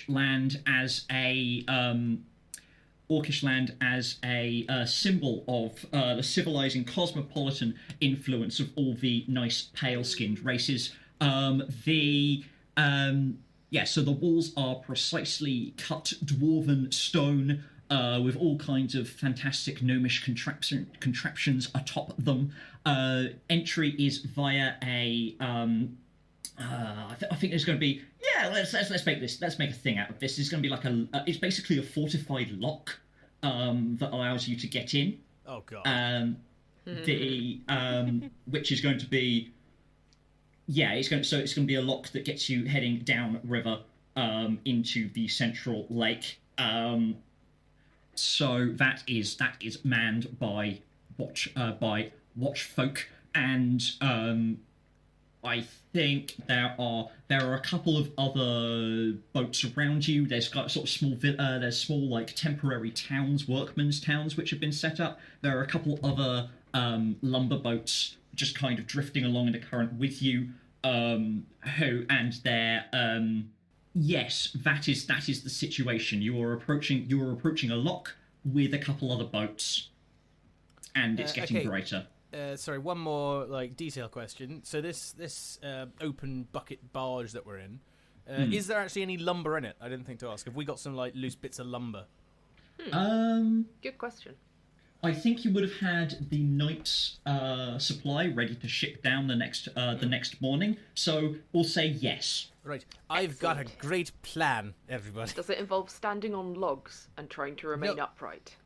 land as a symbol of the civilizing cosmopolitan influence of all the nice pale-skinned races. So the walls are precisely cut dwarven stone with all kinds of fantastic gnomish contraptions atop them. Entry is via a... I think there's going to be... Yeah, let's make this. Let's make a thing out of this. It's going to be like it's basically a fortified lock that allows you to get in. Oh god. Which is going to be... Yeah, it's going to be a lock that gets you heading down river into the central lake. So that is manned by watch folk, and I think there are a couple of other boats around you. There's got sort of small like temporary towns, workmen's towns, which have been set up. There are a couple other lumber boats just kind of drifting along in the current with you. Yes, that is the situation. You are approaching a lock with a couple other boats, and it's getting brighter. Sorry, one more detail question. So this open bucket barge that we're in, is there actually any lumber in it? I didn't think to ask. Have we got some loose bits of lumber? Good question. I think you would have had the night's supply ready to ship down the next morning. So we'll say yes. Right. I've got a great plan, everybody. Does it involve standing on logs and trying to remain upright?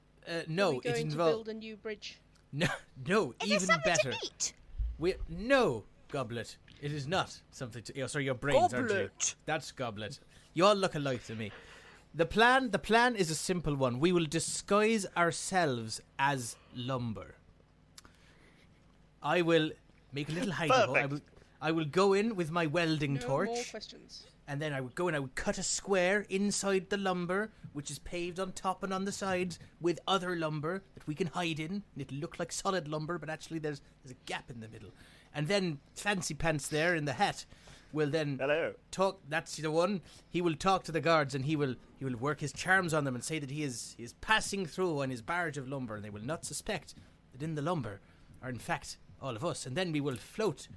No, Are we going it to involves. build a new bridge? No, Is even there something better. to eat? No, Goblet. It is not something to. Oh, sorry, your brains, aren't you? That's Goblet. You all look alike to me. The plan is a simple one. We will disguise ourselves as lumber. I will make a little hiding hole. I will go in with my welding torch. No more questions. And then I would go and I would cut a square inside the lumber, which is paved on top and on the sides with other lumber that we can hide in. And it'll look like solid lumber, but actually there's a gap in the middle. And then Fancy Pants there in the hat will then talk. That's the one. He will talk to the guards and he will work his charms on them and say that he is passing through on his barge of lumber, and they will not suspect that in the lumber are in fact all of us. And then we will float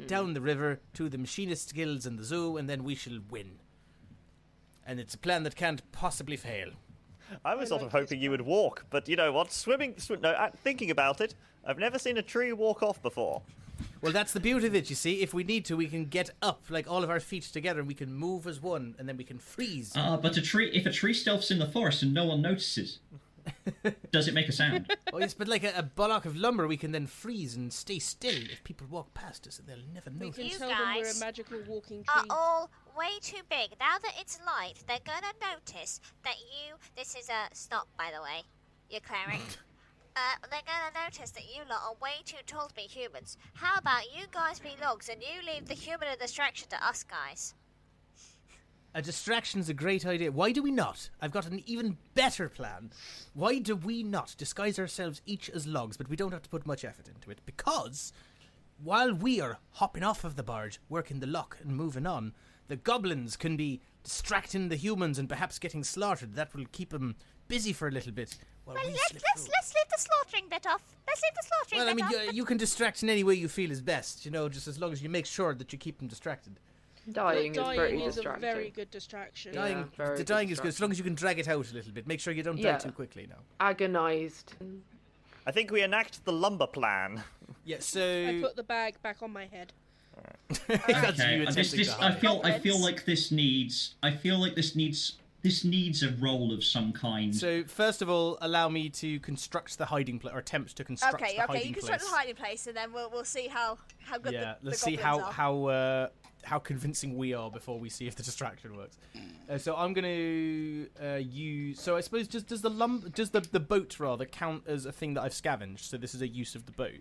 down the river to the machinist's guilds and the zoo, and then we shall win. And it's a plan that can't possibly fail. I was sort of hoping you would walk, but you know what? Thinking about it, I've never seen a tree walk off before. Well, that's the beauty of it, you see. If we need to, we can get up, all of our feet together, and we can move as one, and then we can freeze. But if a tree stealths in the forest and no one notices, does it make a sound? Oh, yes, but like a block of lumber, we can then freeze and stay still if people walk past us, and they'll never We notice. can You tell them we're a guys magical walking Are tree. all way too big. Now that it's light, they're gonna notice that this is a stop, by the way. You're cleric. They're gonna notice that you lot are way too tall to be humans. How about you guys be logs and you leave the human and distraction to us guys? A distraction's a great idea. Why do we not? I've got an even better plan. Why do we not disguise ourselves each as logs, but we don't have to put much effort into it? Because while we are hopping off of the barge, working the lock and moving on, the goblins can be distracting the humans and perhaps getting slaughtered. That will keep them busy for a little bit. Well, let's leave the slaughtering bit off. Let's leave the slaughtering bit off. You can distract in any way you feel is best, just as long as you make sure that you keep them distracted. Dying is very a distracting. very good distraction. Yeah, very Dying is good, as long as you can drag it out a little bit. Make sure you don't die too quickly now. Agonised. I think we enact the lumber plan. Yeah, so... I put the bag back on my head. Okay, I feel like this needs a role of some kind. So first of all, allow me to construct the hiding place, or attempt to construct the hiding place. You construct the hiding place, and then we'll see how good let's the see goblins are. how convincing we are before we see if the distraction works. So I'm going to use. So I suppose does the boat rather count as a thing that I've scavenged? So this is a use of the boat.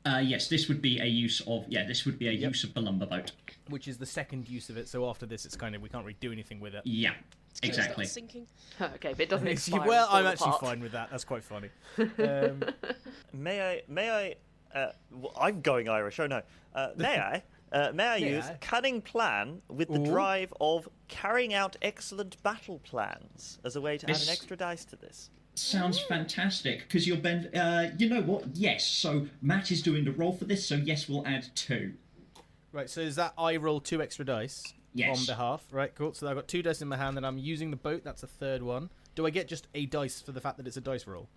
Yes, this would be a use of use of the lumber boat, which is the second use of it. So after this, it's kind of we can't really do anything with it. Yeah, exactly. Sinking. Okay, but it doesn't expire. Well, I'm fall actually apart. fine with that. That's quite funny. May I? I'm going Irish. Oh no. May I use cunning plan with the drive of carrying out excellent battle plans as a way to add an extra dice to this? Sounds fantastic, because you'll bend... you know what? Yes, so Matt is doing the roll for this, so yes, we'll add 2. Right, so is that I roll 2 extra dice on behalf? Right, cool. So I've got 2 dice in my hand, and I'm using the boat. That's a third one. Do I get just a dice for the fact that it's a dice roll?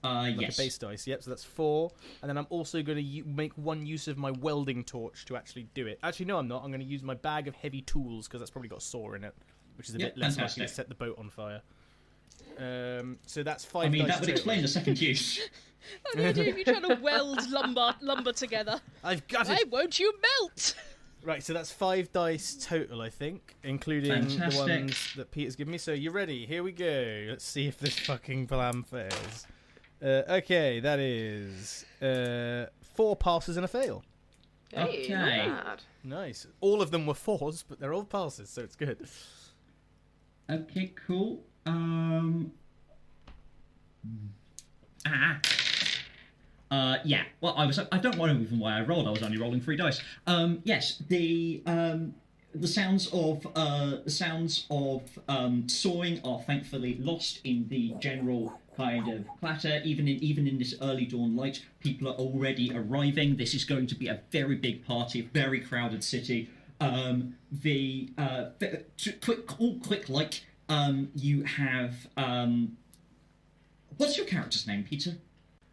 Yes. A base dice, yep, so that's 4. And then I'm also going to make one use of my welding torch to actually do it. Actually, no, I'm not. I'm going to use my bag of heavy tools, because that's probably got a saw in it, which is a bit less likely to set the boat on fire. So that's 5 dice. I mean, that would explain the second use. What do you do if you're trying to weld lumber together? I've got it! Why won't you melt? Right, so that's 5 dice total, I think, including the ones that Peter's given me. So you ready? Here we go. Let's see if this fucking plan fails. Okay, that is 4 passes and a fail. Hey, Okay. not bad. Nice. All of them were 4s, but they're all passes, so it's good. Okay, cool. Yeah. Well, I don't know even why I rolled. I was only rolling 3 dice. Yes. The sounds of sawing are thankfully lost in the general kind of clatter. Even in this early dawn light, people are already arriving. This is going to be a very big party, a very crowded city. You have what's your character's name, Peter?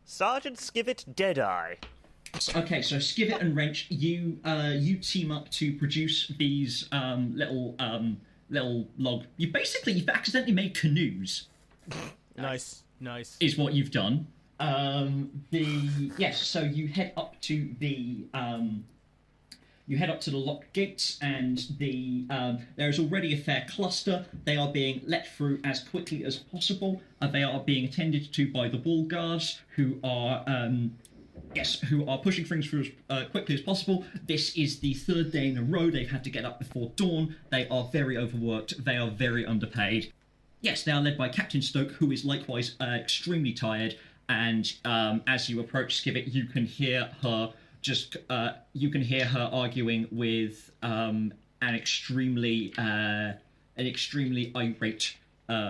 Sergeant Skivet Deadeye. Okay, so Skivet and Wrench, you team up to produce these little log. You've accidentally made canoes. Nice. Is what you've done. So you head up to the lock gates, and there is already a fair cluster. They are being let through as quickly as possible. They are being attended to by the wall guards, who are pushing things through as quickly as possible. This is the 3rd day in a row they've had to get up before dawn. They are very overworked. They are very underpaid. Yes, they are led by Captain Stoke, who is likewise extremely tired. And as you approach Skivet, you can hear her arguing with an extremely irate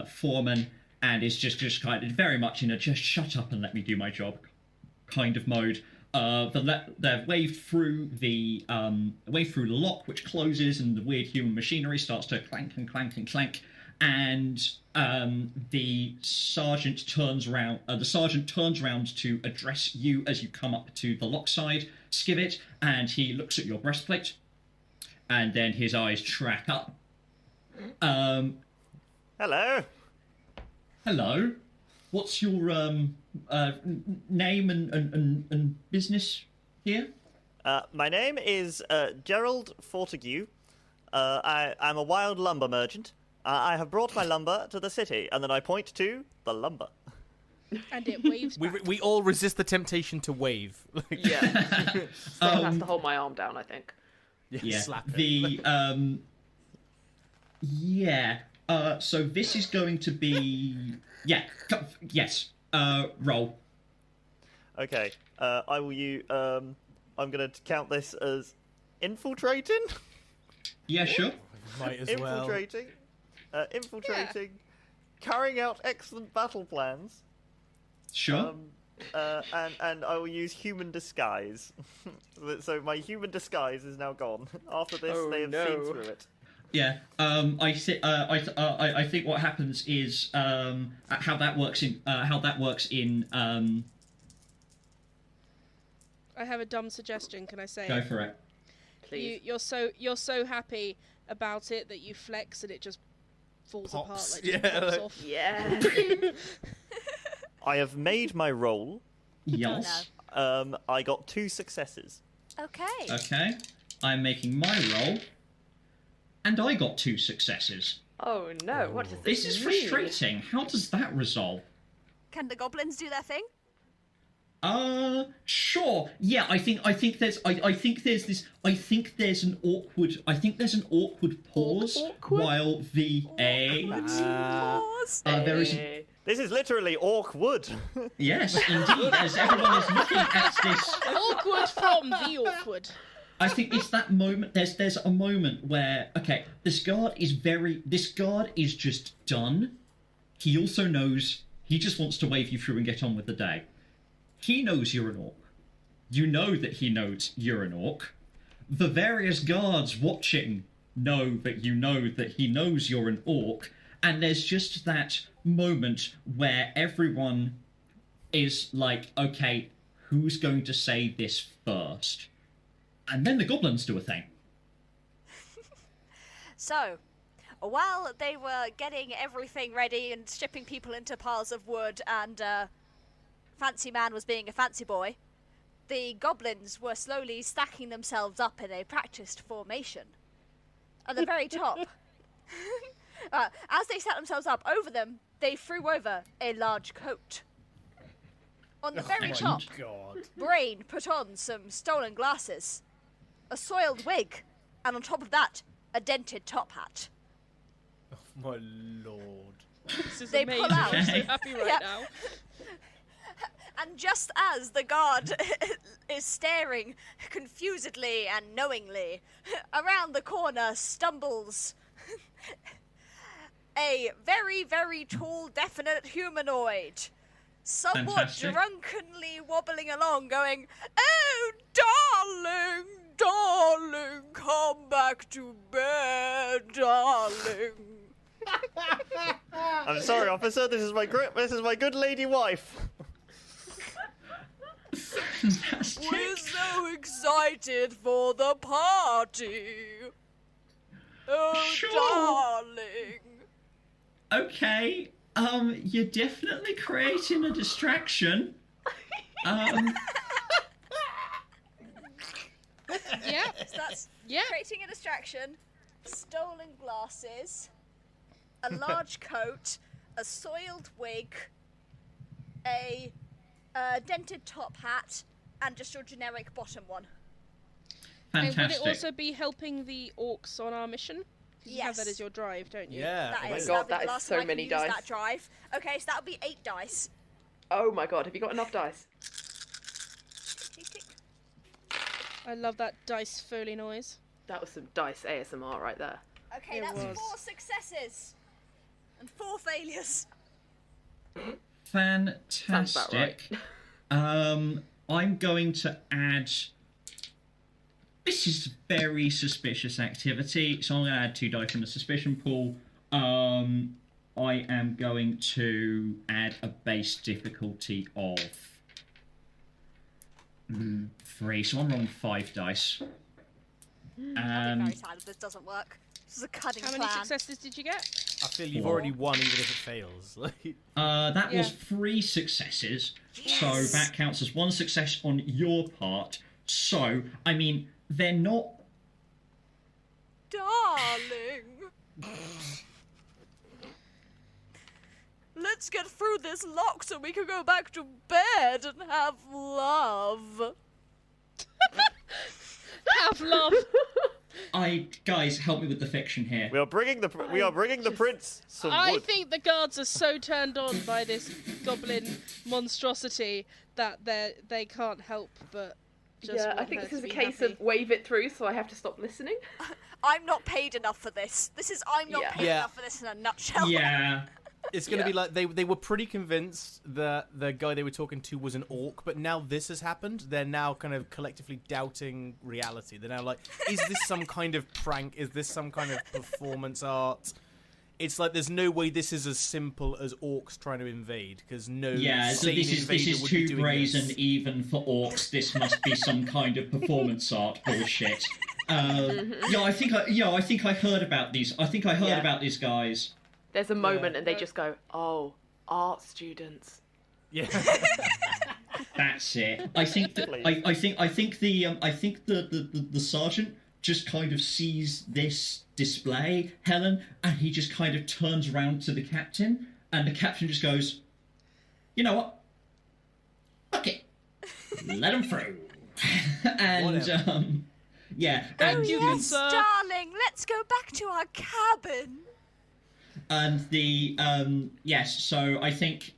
foreman, and is just kind of very much in a just shut up and let me do my job kind of mode. They've waved through the lock, which closes, and the weird human machinery starts to clank and clank and clank. And the sergeant turns around. To address you as you come up to the lock side, Skivet, and he looks at your breastplate, and then his eyes track up. Hello. Hello. What's your name and business here? My name is Gerald Fortigue. I'm a wild lumber merchant. I have brought my lumber to the city, and then I point to the lumber. And it waves back. We all resist the temptation to wave. Yeah. So I have to hold my arm down, I think. Yeah. Slap it. So this is going to be yes. Roll. Okay. I will use. I'm going to count this as infiltrating. Yeah, sure. Might as well. Infiltrating, carrying out excellent battle plans. Sure. And I will use human disguise. So my human disguise is now gone. After this, they have seen through it. Yeah. I think what happens is how that works in. I have a dumb suggestion. Can I say? Go for it. Please. You're so happy about it that you flex and it just falls apart. Like just pops off. Yeah. I have made my roll. Yes. I got 2 successes. Okay. Okay. I'm making my roll, and I got 2 successes. Oh no! What does This is mean? frustrating. How does that resolve? Can the goblins do their thing? Sure. Yeah, I think there's an awkward pause while the Pause. there is. This is literally awkward. Yes, indeed. As everyone is looking at this, Awkward from the awkward. I think it's that moment. There's a moment where this guard is just done. He also knows he just wants to wave you through and get on with the day. He knows you're an orc. You know that he knows you're an orc. The various guards watching know that you know that he knows you're an orc. And there's just that moment where everyone is like, okay, who's going to say this first? And then the goblins do a thing. So, while they were getting everything ready and stripping people into piles of wood, and Fancy Man was being a fancy boy, the goblins were slowly stacking themselves up in a practiced formation. At the very top, as they set themselves up, over them, they threw over a large coat. On the very top, God. Brain put on some stolen glasses. a soiled wig, and on top of that, a dented top hat. Oh my lord. This is They amazing. pull out. I'm so happy right Yeah. now. And just as the guard is staring confusedly and knowingly, around the corner stumbles a very, very tall, definite humanoid. Somewhat Fantastic. drunkenly wobbling along, going, "Oh, darling, darling, come back to bed, darling." I'm sorry, officer. This is my good lady wife. Fantastic. We're so excited for the party. Oh, Sure. darling. Okay, you're definitely creating a distraction. Yeah. So that's Yeah. creating a distraction, stolen glasses, a large coat, a soiled wig, a dented top hat, and just your generic bottom one. And would it Fantastic. also be helping the orcs on our mission? 'Cause you have that Yes. as your drive, don't you? Yeah. That like- is, God, that'll be that the is last so time I can many use dice. that drive. Okay, so that'll be 8 dice. Oh my god, have you got enough dice? Tick, tick. I love that dice Foley noise. That was some dice ASMR right there. Okay, It that's was. 4 successes and 4 failures. Fantastic. Sounds about right. I'm going to add. This is very suspicious activity, so I'm going to add 2 die from the suspicion pool. I am going to add a base difficulty of 3, so I'm rolling 5 dice. I'm very sad if this doesn't work. This is a cunning How many plan. successes did you get? I feel you've 4. already won even if it fails. Like, That was Yeah. 3 successes, so Yes. that counts as 1 success on your part. So, I mean, they're not. Darling. Let's get through this lock so we can go back to bed and have love. Have love. Guys, help me with the fiction here. We are bringing the prince some I wood. think the guards are so turned on by this goblin monstrosity that they can't help but just Yeah, I want think her this is to a be case happy. of wave it through, so I have to stop listening. I'm not paid enough for this. I'm not Yeah. paid Yeah. enough for this in a nutshell. Yeah. it's going to Yeah. be like they were pretty convinced that the guy they were talking to was an orc, but now this has happened. They're now kind of collectively doubting reality. They're now like, is this some kind of prank? Is this some kind of performance art? It's like there's no way this is as simple as orcs trying to invade, because no Yeah, so sane this invader is would be too doing brazen this. even for orcs. This must be some kind of performance art bullshit. Yeah, I think I heard about these. I think I heard Yeah. about these guys. There's a moment and they No. just go, "Oh, art students." Yeah. That's it. I think that I think the sergeant just kind of sees this display, Helen, and he just kind of turns around to the captain, and the captain just goes, "You know what? Fuck it, let him through." And Whatever. yeah, Thank and you, the, sir. Darling, let's go back to our cabin. and the yes. So I think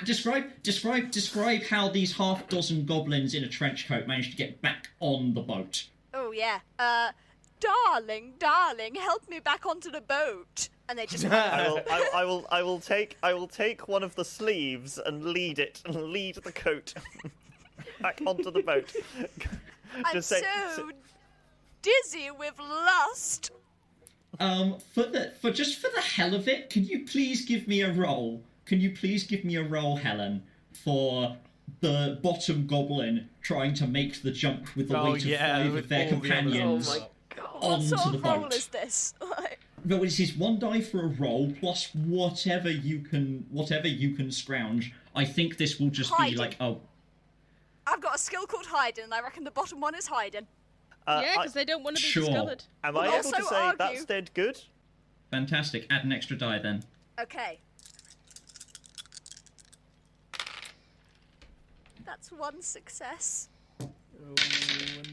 describe how these half dozen goblins in a trench coat managed to get back on the boat. Oh yeah. Darling, help me back onto the boat. And they just I will take one of the sleeves and lead the coat back onto the boat. I'm so dizzy with lust. For the hell of it, can you please give me a roll? Helen, for the bottom goblin trying to make the jump with the Oh, weight yeah, of 5 with of their all the others. companions Oh my god. What onto sort the of roll boat. is this? No, this is 1 die for a roll plus whatever you can scrounge. I think this will just Hiding. be like, oh, I've got a skill called hiding, and I reckon the bottom one is hiding. Yeah, because they don't want to be Sure. discovered. Am I We'll able to also say argue- that's dead good? fantastic. Add an extra die then. Okay. That's 1 success. Oh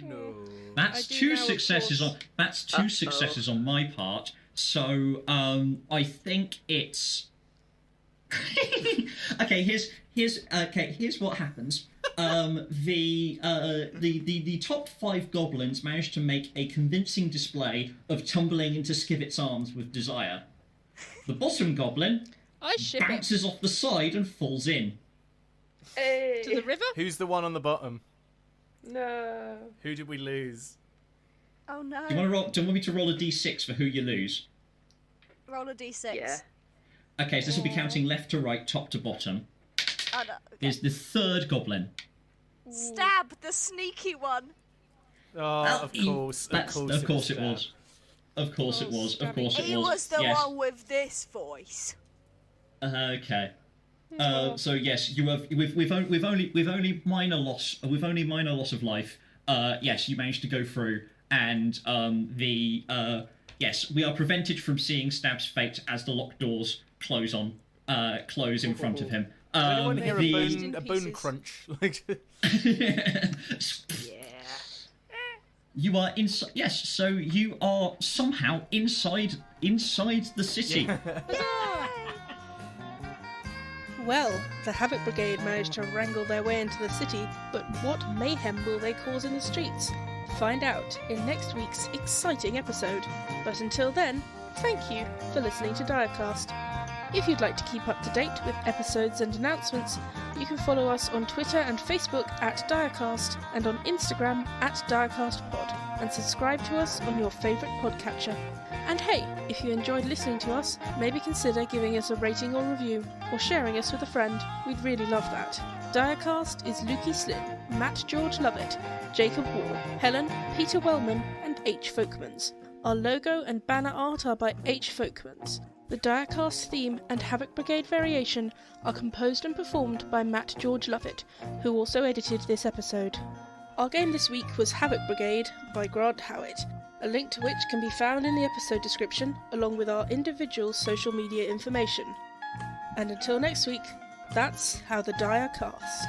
no. That's do two now, of successes course. on. That's two successes on my part. So I think it's. Okay, here's what happens. The top 5 goblins managed to make a convincing display of tumbling into Skivit's arms with desire. The bottom goblin I ship it. bounces off the side and falls in. Hey. To the river? Who's the one on the bottom? No. Who did we lose? Oh no. Do you want me to roll a d6 for who you lose? Roll a d6. Yeah. Okay, so this will be counting left to right, top to bottom. Oh no. Okay. Is the third goblin. Stab the sneaky one. Oh, of course. Of course it was. Of course it was. Of course it was. He was the Yes. one with this voice. Okay. So yes, you have. We've only minor loss. We've only minor loss of life. Yes, you managed to go through, and yes, we are prevented from seeing Stab's fate as the locked doors close in front of him. Anyone hear the- a bone crunch? Like, Yeah. You are inside. Yes, so you are somehow inside the city. Well, the Havoc Brigade managed to wrangle their way into the city, but what mayhem will they cause in the streets? Find out in next week's exciting episode. But until then, thank you for listening to Direcast. If you'd like to keep up to date with episodes and announcements, you can follow us on Twitter and Facebook at Direcast and on Instagram at DirecastPod, and subscribe to us on your favourite podcatcher. And hey, if you enjoyed listening to us, maybe consider giving us a rating or review, or sharing us with a friend. We'd really love that. Direcast is Lukey Slynn, Matt George Lovett, Jacob Wall, Helen, Peter Wellman, and H Folkmans. Our logo and banner art are by H Folkmans. The Direcast theme and Havoc Brigade variation are composed and performed by Matt George Lovett, who also edited this episode. Our game this week was Havoc Brigade by Grant Howitt, a link to which can be found in the episode description, along with our individual social media information. And until next week, that's how the die are cast.